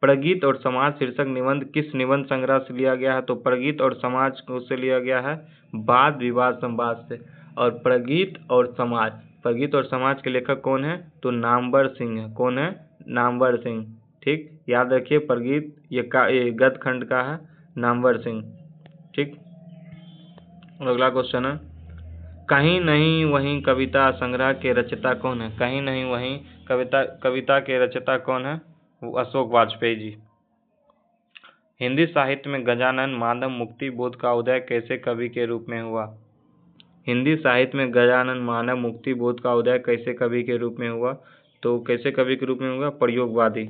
प्रगीत और समाज शीर्षक निबंध किस निबंध संग्रह से लिया गया है? तो प्रगीत और समाज से लिया गया है वाद विवाद संवाद से। और प्रगीत और समाज के लेखक कौन है? तो नामवर सिंह है। कौन है? नामवर सिंह, ठीक। याद रखिए प्रगीत ये गद्य खंड का है, नामवर सिंह, ठीक। अगला क्वेश्चन है, कहीं नहीं वहीं कविता संग्रह के रचयिता कौन है? कहीं नहीं वहीं कविता के रचयिता कौन है? वो अशोक वाजपेयी जी। हिंदी साहित्य में गजानन मानव मुक्ति बोध का उदय कैसे कवि के रूप में हुआ? हिंदी साहित्य में गजानन मानव मुक्ति बोध का उदय कैसे कवि के रूप में हुआ? तो कैसे कवि के रूप में हुआ? प्रयोगवादी।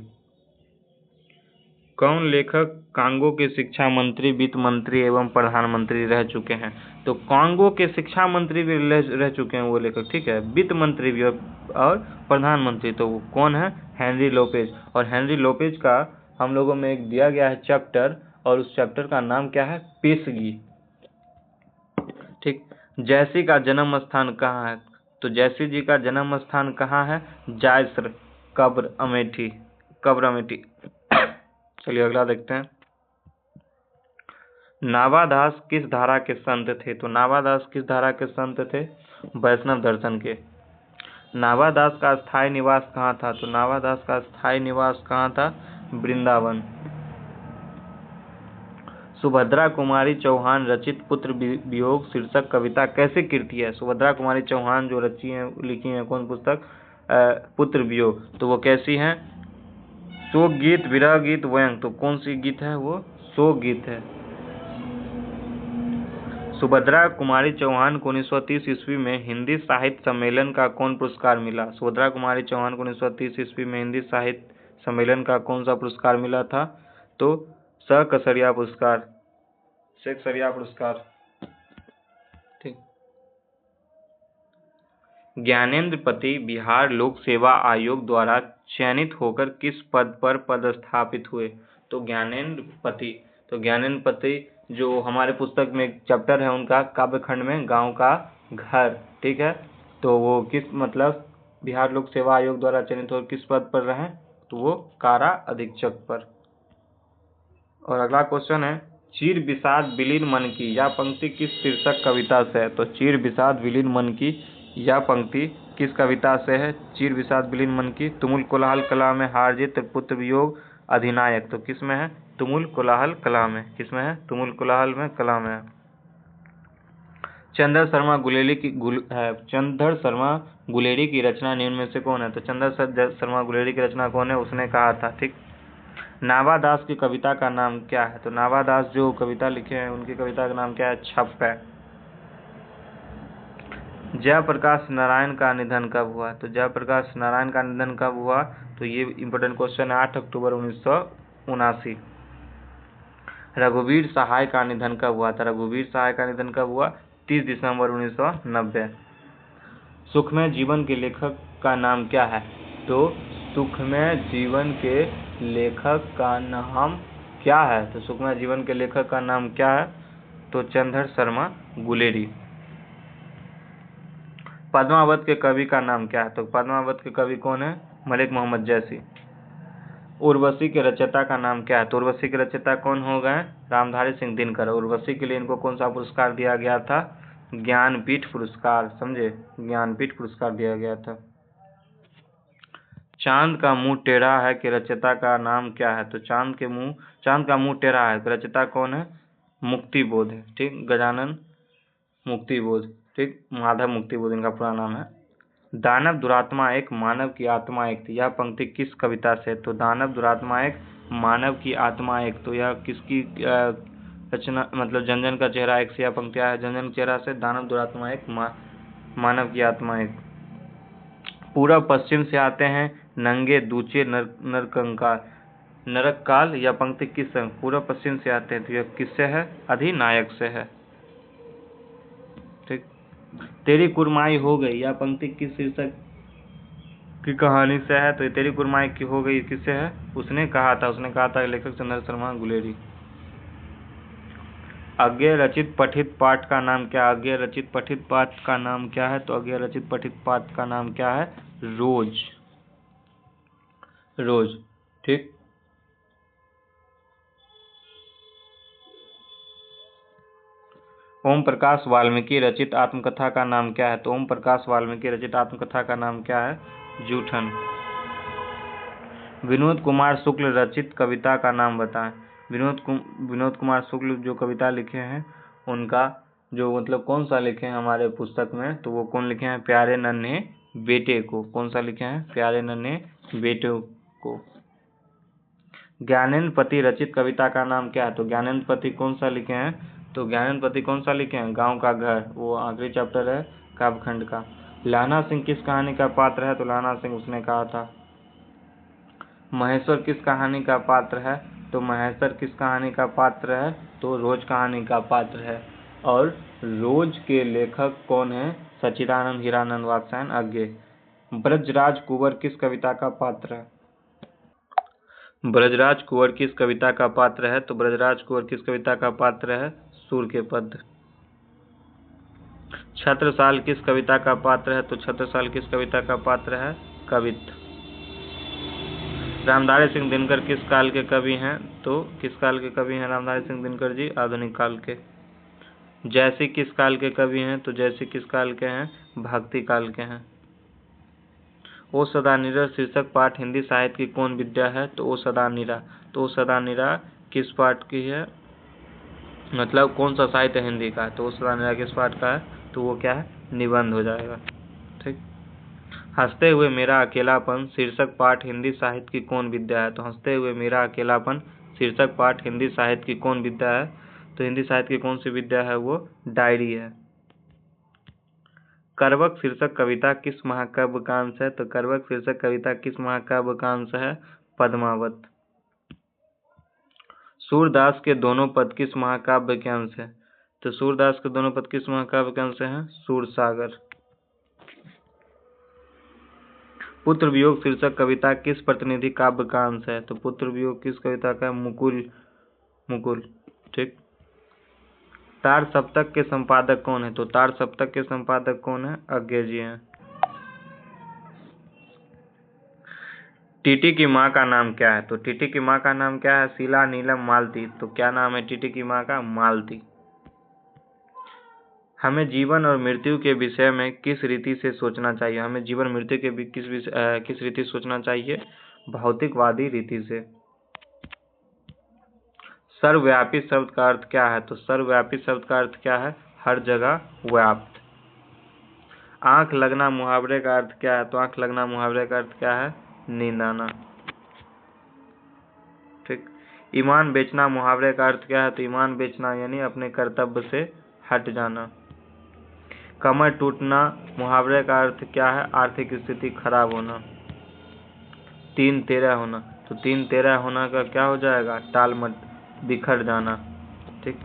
कौन लेखक कांगो के शिक्षा मंत्री, वित्त मंत्री एवं प्रधानमंत्री रह चुके हैं? तो कांगो के शिक्षा मंत्री भी रह चुके हैं वो लेखक, ठीक है, वित्त मंत्री भी और प्रधानमंत्री। तो वो कौन है? Henry Lopez. और हेनरी लोपेज का हम लोगों में एक दिया गया है चैप्टर, और उस चैप्टर का नाम क्या है? पेशगी। ठीक। जयसी का जन्म स्थान कहाँ है? तो जयसी जी का जन्म स्थान कहाँ है? जायसर, कब्र अमेठी। चलिए अगला देखते हैं। नावादास किस धारा के संत थे? तो नावादास किस धारा के संत थे? वैष्णव दर्शन के। नावादास का स्थायी निवास कहाँ था? तो नावादास का स्थायी निवास कहाँ था? वृंदावन। सुभद्रा कुमारी चौहान रचित पुत्र वियोग शीर्षक कविता कैसे कृति है? सुभद्रा कुमारी चौहान जो लिखी है कौन पुस्तक? पुत्र वियोग। तो वो कैसी है? शोक गीत, विरह गीत, व्यंग। तो कौन सी गीत है? वो शोक गीत है। सुभद्रा कुमारी चौहान को 1930 ईस्वी में हिंदी साहित्य सम्मेलन का कौन पुरस्कार मिला? सुभद्रा कुमारी चौहान को 1930 ईस्वी में हिंदी साहित्य सम्मेलन का कौन सा पुरस्कार मिला था? तो सकसरिया पुरस्कार, शेखसरिया पुरस्कार। ठीक। ज्ञानेंद्र पति बिहार लोक सेवा आयोग द्वारा चयनित होकर किस पद पर पदस्थापित हुए? तो ज्ञानेंद्र पति जो हमारे पुस्तक में एक चैप्टर है उनका, काव्यखंड में गांव का घर, ठीक है, तो वो किस मतलब बिहार लोक सेवा आयोग द्वारा चयनित होकर किस पद पर रहे? तो वो कारा अधीक्षक पर। और अगला क्वेश्चन है, चीर विषाद विलीन मन की यह पंक्ति किस शीर्षक कविता से है? तो चीर विषाद विलीन मन की यह पंक्ति किस कविता से है? चीर विषाद विलीन मन की। तुमुल कोलाहल कला में हार जीत, पुत्र वियोग, अधिनायक। तो किस में है? तुमुल कोलाहल कला में। किस में है? तुमुल कोलाहल में, कला में है। चंद्र शर्मा गुलेरी की रचना निम्न में से कौन है? तो चंद्र शर्मा गुलेरी की रचना कौन है? उसने कहा था। ठीक। नावादास की कविता का नाम क्या है? तो नावादास जो कविता लिखे हैं उनकी कविता का नाम क्या है? छप्पै। जयप्रकाश नारायण का निधन कब हुआ? तो जयप्रकाश नारायण का निधन कब हुआ? तो ये इंपॉर्टेंट क्वेश्चन है, 8 अक्टूबर 1979। रघुवीर सहाय का निधन कब हुआ था? रघुवीर सहाय का निधन कब हुआ? 30 दिसंबर 1990। सुखमय जीवन के लेखक का नाम क्या है? तो सुखमय जीवन के लेखक का नाम क्या है? तो सुखमय जीवन के लेखक का नाम क्या है? तो चंद्र शर्मा गुलेरी। पद्मावत के कवि का नाम क्या है? तो पद्मावत के कवि कौन है? मलिक मोहम्मद जैसी। उर्वशी के रचयिता का नाम क्या है? तो उर्वशी के रचयिता कौन हो गए? रामधारी सिंह दिनकर। उर्वशी के लिए इनको कौन सा पुरस्कार दिया गया था? ज्ञानपीठ पुरस्कार। समझे? ज्ञानपीठ पुरस्कार दिया गया था। चांद का मुंह टेढ़ा है के रचयिता का नाम क्या है? तो चांद का मुंह टेढ़ा है, रचयिता कौन है? मुक्तिबोध है। ठीक, गजानन मुक्तिबोध। ठीक, माधव मुक्तिबोध इनका पूरा नाम है। दानव दुरात्मा एक मानव की आत्मा एक थी, यह पंक्ति किस कविता से? तो दानव दुरात्मा एक मानव की आत्मा एक, तो यह किसकी रचना मतलब जनजन का चेहरा एक से यह पंक्तियां है। जनजन चेहरा से दानव दुरात्मा एक मानव की आत्मा एक। पूर्व पश्चिम से आते हैं नंगे दूचे नरकंकाल नरक काल, यह पंक्ति किस? पूर्व पश्चिम से आते हैं, तो यह किससे है? अधिनायक से है। ठीक। तेरी कुरमाई हो गई, यह पंक्ति किस शीर्षक की कहानी से है? तो तेरी कुरमाई की हो गई किससे है? उसने कहा था लेखक चंद्र शर्मा गुलेरी। अज्ञेय रचित पठित पाठ का नाम क्या है? अज्ञेय रचित पठित पाठ का नाम क्या है? तो अज्ञेय रचित पठित पाठ का नाम क्या है? रोज। ठीक। ओम प्रकाश वाल्मीकि रचित आत्मकथा का नाम क्या है? तो ओम प्रकाश वाल्मीकि रचित आत्मकथा का नाम क्या है? जूठन। विनोद कुमार शुक्ल रचित कविता का नाम बताएं। विनोद कुमार शुक्ल जो कविता लिखे हैं उनका जो मतलब कौन सा लिखे हैं हमारे पुस्तक में? तो वो कौन लिखे हैं? प्यारे नन्हे बेटे को। कौन सा लिखे हैं? प्यारे नन्हे बेटे को। ज्ञानेंद्र पति रचित कविता का नाम क्या है? तो ज्ञानेंद्र पति कौन सा लिखे हैं? तो ज्ञानेंद्र पति कौन सा लिखे हैं? गांव का घर, वो आखिरी चैप्टर है काव्यखंड का। लहना सिंह किस कहानी का पात्र है? तो लहना सिंह उसने कहा था। महेश्वर किस कहानी का पात्र है? तो महेश्वर किस कहानी का पात्र है? तो रोज कहानी का पात्र है। और रोज के लेखक कौन है? सच्चिदानंद हीरानंद वात्स्यायन अज्ञे। ब्रजराज कुंवर किस कविता का पात्र है? ब्रजराज कुंवर किस कविता का पात्र है? तो ब्रजराज कुंवर किस कविता का पात्र है? सूर के पद। छत्रसाल किस कविता का पात्र है? तो छत्रसाल किस कविता का पात्र है? कवित्त। रामधारी सिंह दिनकर किस काल के कवि हैं? तो किस काल के कवि हैं रामधारी सिंह दिनकर जी? आधुनिक काल के। जैसी किस काल के कवि हैं? तो जैसी किस काल के हैं? भक्ति काल के हैं। ओ सदा निरा शीर्षक पाठ हिंदी साहित्य की कौन विद्या है? तो ओ सदा निरा। तो ओ सदा निरा किस पाठ की है? मतलब कौन सा साहित्य हिंदी का है? तो ओ सदा निरा किस पाठ का है? तो वो क्या है? निबंध हो जाएगा। ठीक। हंसते हुए मेरा अकेलापन शीर्षक पाठ हिंदी साहित्य की कौन विद्या है? तो हंसते हुए मेरा अकेलापन शीर्षक पाठ हिंदी साहित्य की कौन विद्या है? तो हिंदी साहित्य की कौन सी विद्या है? वो डायरी है। करवक शीर्षक कविता किस महाकाव्य का अंश है? तो करवक शीर्षक कविता किस महाकाव्य का अंश है? पद्मावत। सूरदास के दोनों पद किस महाकाव्य के अंश है? तो सूरदास के दोनों पद किस महाकाव्य के अंश हैं? सूरसागर। पुत्र वियोग शीर्षक कविता किस प्रतिनिधि काव्य का अंश है? तो पुत्र वियोग किस कविता का? मुकुल। मुकुल। ठीक। तार सप्तक के संपादक कौन है? तो तार सप्तक के संपादक कौन है? अज्ञे जी हैं। टीटी की माँ का नाम क्या है? तो टीटी की माँ का नाम क्या है? शीला नीलम मालती। तो क्या नाम है टीटी की माँ का? मालती। हमें जीवन और मृत्यु के विषय में किस रीति से सोचना चाहिए? हमें जीवन मृत्यु के किस रीति से सोचना चाहिए? भौतिकवादी रीति से। सर्वव्यापी शब्द का अर्थ क्या है? तो सर्वव्यापी शब्द का अर्थ क्या है? हर जगह व्याप्त। आंख लगना मुहावरे का अर्थ क्या है? तो आंख लगना मुहावरे का अर्थ क्या है? नींद आना। ठीक। ईमान बेचना मुहावरे का अर्थ क्या है? तो ईमान बेचना यानी अपने कर्तव्य से हट जाना। कमर टूटना मुहावरे का अर्थ क्या है? आर्थिक स्थिति खराब होना। तीन तेरह होना। तो तीन तेरह होना का क्या हो जाएगा? टालमट, बिखर जाना। ठीक।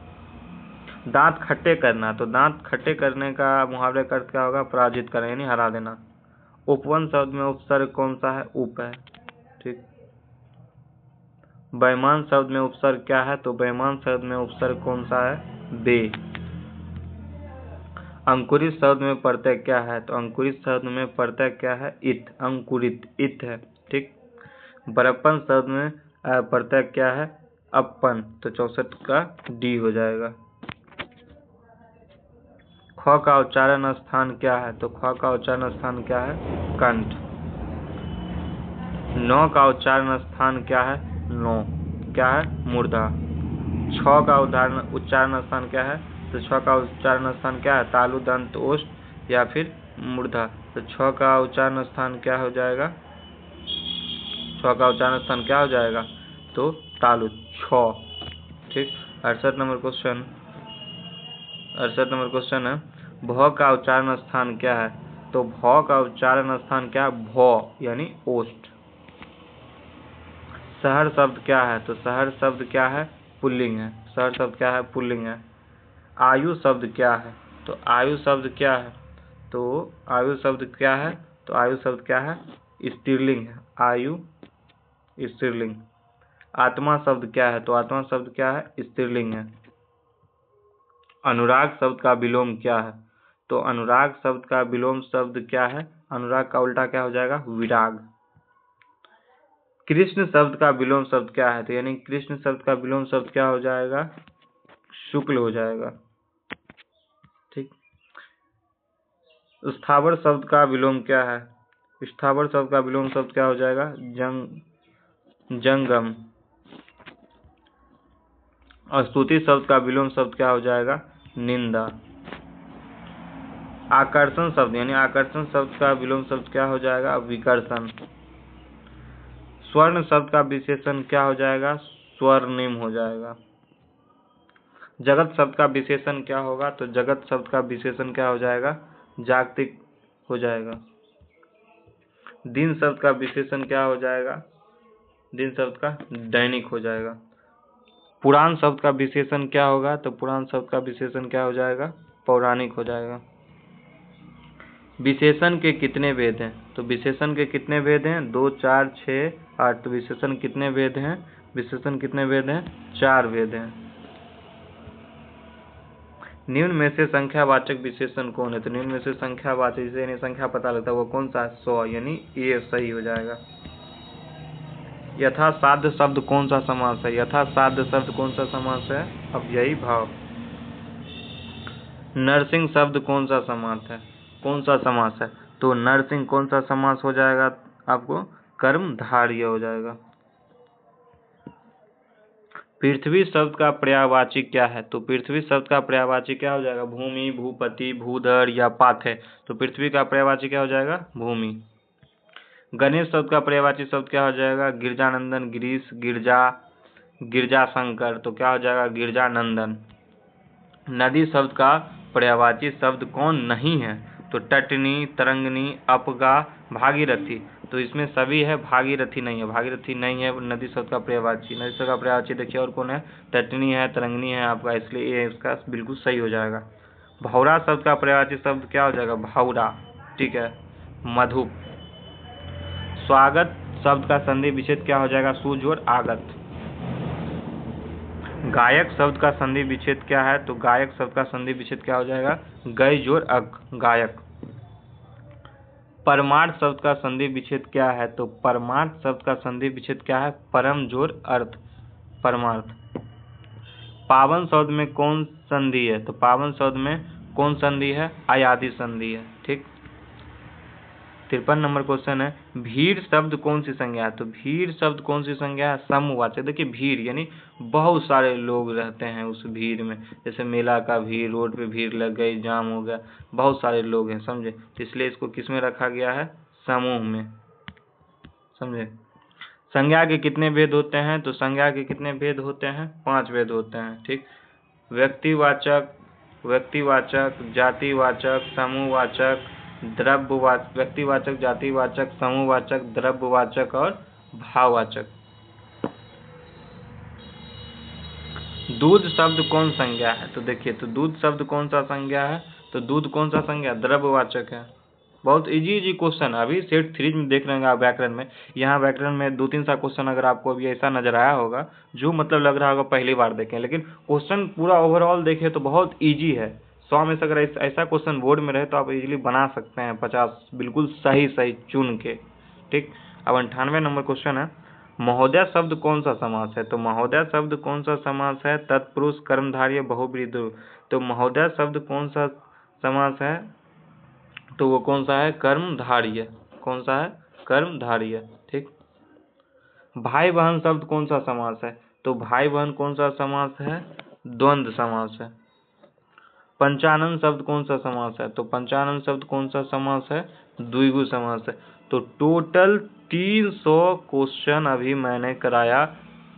दांत खट्टे करना। तो दांत खट्टे करने का मुहावरे का अर्थ क्या होगा? पराजित करना यानी हरा देना। उपवन शब्द में उपसर्ग कौन सा है? उप है। ठीक। बेईमान शब्द में उपसर्ग क्या है? तो बेईमान शब्द में उपसर्ग कौन सा है? बे। अंकुरित शब्द में प्रत्यय क्या है? तो अंकुरित शब्द में प्रत्यय क्या है? इत। अंकुरित इत है। ठीक। बड़प्पन शब्द में प्रत्यय क्या है? अपन। तो 64 का डी हो जाएगा। ख का उच्चारण स्थान क्या है? तो ख का उच्चारण स्थान क्या है? कंठ। नौ का उच्चारण स्थान क्या है? नो। क्या है? मूर्धा। छ का उच्चारण स्थान क्या है? तो छ का उच्चारण स्थान क्या है? तालु दंत ओष्ठ या फिर मूर्धा। तो छ का उच्चारण स्थान क्या हो जाएगा? छ का उच्चारण स्थान क्या हो जाएगा? तो तालु छ। ठीक। 68 नंबर क्वेश्चन है भ का उच्चारण स्थान क्या है? तो भ का उच्चारण स्थान क्या है? भ यानी ओष्ठ। शहर शब्द क्या है? तो शहर शब्द क्या है? पुल्लिंग है। शहर शब्द क्या है? पुल्लिंग है। आयु शब्द क्या है? तो आयु शब्द क्या है? तो आयु शब्द क्या है? तो आयु शब्द क्या है? स्त्रीलिंग है। आयु स्त्रीलिंग। आत्मा शब्द क्या है? तो आत्मा शब्द क्या है? स्त्रीलिंग है। अनुराग शब्द का विलोम क्या है? तो अनुराग शब्द का विलोम शब्द क्या है? अनुराग का उल्टा क्या हो जाएगा? विराग। कृष्ण शब्द का विलोम शब्द क्या है? तो यानी कृष्ण शब्द का विलोम शब्द क्या हो जाएगा? शुक्ल हो जाएगा। ठीक। स्थावर शब्द का विलोम क्या है? स्थावर शब्द का विलोम शब्द क्या हो जाएगा? जंगम। स्तुति शब्द का विलोम शब्द क्या हो जाएगा? निंदा। आकर्षण शब्द यानी आकर्षण शब्द का विलोम शब्द क्या हो जाएगा? विकर्षण। स्वर्ण शब्द का विशेषण क्या हो जाएगा? स्वर्णिम हो जाएगा। जगत शब्द का विशेषण क्या होगा? तो जगत शब्द का विशेषण क्या हो जाएगा? जागतिक हो जाएगा। दिन शब्द का विशेषण क्या हो जाएगा? दिन शब्द का दैनिक हो जाएगा। पुराण शब्द का विशेषण क्या होगा? तो पुराण शब्द का विशेषण क्या हो जाएगा? पौराणिक हो जाएगा। विशेषण के कितने भेद हैं? तो विशेषण के कितने भेद हैं? 2, 4, 6, 8। तो विशेषण कितने भेद हैं? विशेषण कितने भेद हैं? 4 भेद हैं। निम्न में से संख्यावाचक विशेषण कौन है? तो निम्न में से संख्यावाचक, जिसे यानी संख्या पता लगता है, वो कौन सा? 100, यानी ये सही हो जाएगा। यथासाध्य शब्द कौन सा समास है? यथासाध्य शब्द कौन सा समास है? अब यही भाव। नरसिंह शब्द कौन सा समास है? कौन सा समास है? तो नरसिंह कौन सा समास हो जाएगा आपको? कर्मधारय हो जाएगा। पृथ्वी शब्द का पर्यायवाची क्या है? तो पृथ्वी शब्द का पर्यायवाची क्या हो जाएगा? भूमि, भूपति, भूधर या पाथ है। तो पृथ्वी का पर्यायवाची क्या हो जाएगा? भूमि। गणेश शब्द का पर्यायवाची शब्द क्या हो जाएगा? गिरजानंदन, गिरीश, गिरजा, गिरजाशंकर। तो क्या हो जाएगा? गिरजानंदन। नदी शब्द का पर्यायवाची शब्द कौन नहीं है? तो तटनी, तरंगनी, अपगा, भागीरथी। तो इसमें सभी है, भागीरथी नहीं है। भागीरथी नहीं है नदी शब्द का पर्यायवाची। नदी शब्द का पर्यायवाची देखिए और कौन है? तटनी है, तरंगनी है आपका, इसलिए ये इसका बिल्कुल सही हो जाएगा। भौरा शब्द का पर्यायवाची शब्द क्या हो जाएगा? भौरा। ठीक है। मधु। स्वागत शब्द का संधि विच्छेद क्या हो जाएगा? सु जोड़ आगत। गायक शब्द का संधि विच्छेद क्या है? तो गायक शब्द का संधि विच्छेद क्या हो जाएगा? गय जोड़ अक, गायक। परमार्थ शब्द का संधि विच्छेद क्या है? तो परमार्थ शब्द का संधि विच्छेद क्या है? परम जोड़ अर्थ, परमार्थ। पावन शब्द में कौन संधि है? तो पावन शब्द में कौन संधि है? अयादि संधि है। ठीक। 53 नंबर क्वेश्चन है, भीड़ शब्द कौन सी संज्ञा है? तो भीड़ शब्द कौन सी संज्ञा है? समूहवाचक। देखिए भीड़ यानी बहुत सारे लोग रहते हैं उस भीड़ में, जैसे मेला का भीड़, रोड पे भीड़ लग गई, जाम हो गया, बहुत सारे लोग हैं, समझे? इसलिए इसको किस में रखा गया है? समूह में, समझे? संज्ञा के कितने भेद होते हैं? तो संज्ञा के कितने भेद होते हैं? 5 भेद होते हैं। ठीक। व्यक्तिवाचक, व्यक्तिवाचक, जातिवाचक, समूहवाचक, द्रव्यवाचक, व्यक्तिवाचक, जातिवाचक, समूहवाचक, द्रव्यवाचक और भाववाचक। दूध शब्द कौन संज्ञा है? तो देखिए, तो दूध शब्द कौन सा संज्ञा है? तो दूध कौन सा संज्ञा? द्रव्यवाचक है। बहुत इजी क्वेश्चन है। अभी सेट 3 में देख रहे हैं आप व्याकरण में, यहाँ व्याकरण में 2-3 सा क्वेश्चन अगर आपको अभी ऐसा नजर आया होगा जो मतलब लग रहा होगा पहली बार देखें, लेकिन क्वेश्चन पूरा ओवरऑल देखें तो बहुत ईजी है। 100 में से अगर ऐसा क्वेश्चन बोर्ड में रहे तो आप इजीली बना सकते हैं 50, बिल्कुल सही सही चुन के। ठीक। अब 98 नंबर क्वेश्चन है, महोदय शब्द कौन सा समास है? तो महोदय शब्द कौन सा समास है? तत्पुरुष कर्मधारय बहुब्रीहि। तो महोदय शब्द कौन सा समास है? तो वो कौन सा है? कर्मधारय। कौन सा है? कर्मधारय। ठीक। भाई बहन शब्द कौन सा समास है? तो भाई बहन कौन सा समास है? द्वंद्व समास है। पंचानन शब्द कौन सा समास है? तो पंचानन शब्द कौन सा समास है? द्विगु समास है। तो टोटल 300 क्वेश्चन अभी मैंने कराया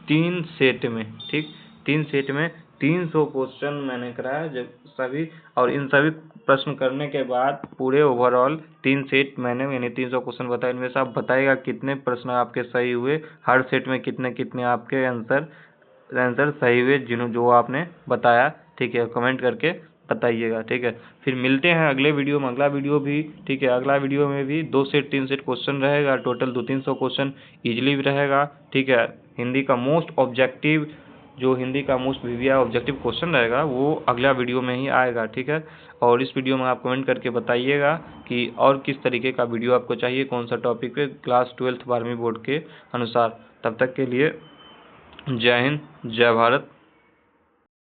3 सेट में। ठीक। 3 सेट में 300 क्वेश्चन मैंने कराया जब सभी, और इन सभी प्रश्न करने के बाद पूरे ओवरऑल 3 सेट मैंने यानी 300 क्वेश्चन बताए। इनमें से आप बताइएगा कितने प्रश्न आपके सही हुए, हर सेट में कितने कितने आपके आंसर सही हुए जो आपने बताया। ठीक है, कमेंट करके बताइएगा। ठीक है, फिर मिलते हैं अगले वीडियो में। अगला वीडियो भी, ठीक है, अगला वीडियो में भी 2 सेट 3 सेट क्वेश्चन रहेगा, टोटल 200-300 क्वेश्चन इजीली भी रहेगा। ठीक है, हिंदी का मोस्ट ऑब्जेक्टिव, जो हिंदी का मोस्ट वीवीआई ऑब्जेक्टिव क्वेश्चन रहेगा वो अगला वीडियो में ही आएगा। ठीक है, और इस वीडियो में आप कमेंट करके बताइएगा कि और किस तरीके का वीडियो आपको चाहिए, कौन सा टॉपिक पे, क्लास 12 12वीं बोर्ड के अनुसार। तब तक के लिए जय हिंद, जय भारत।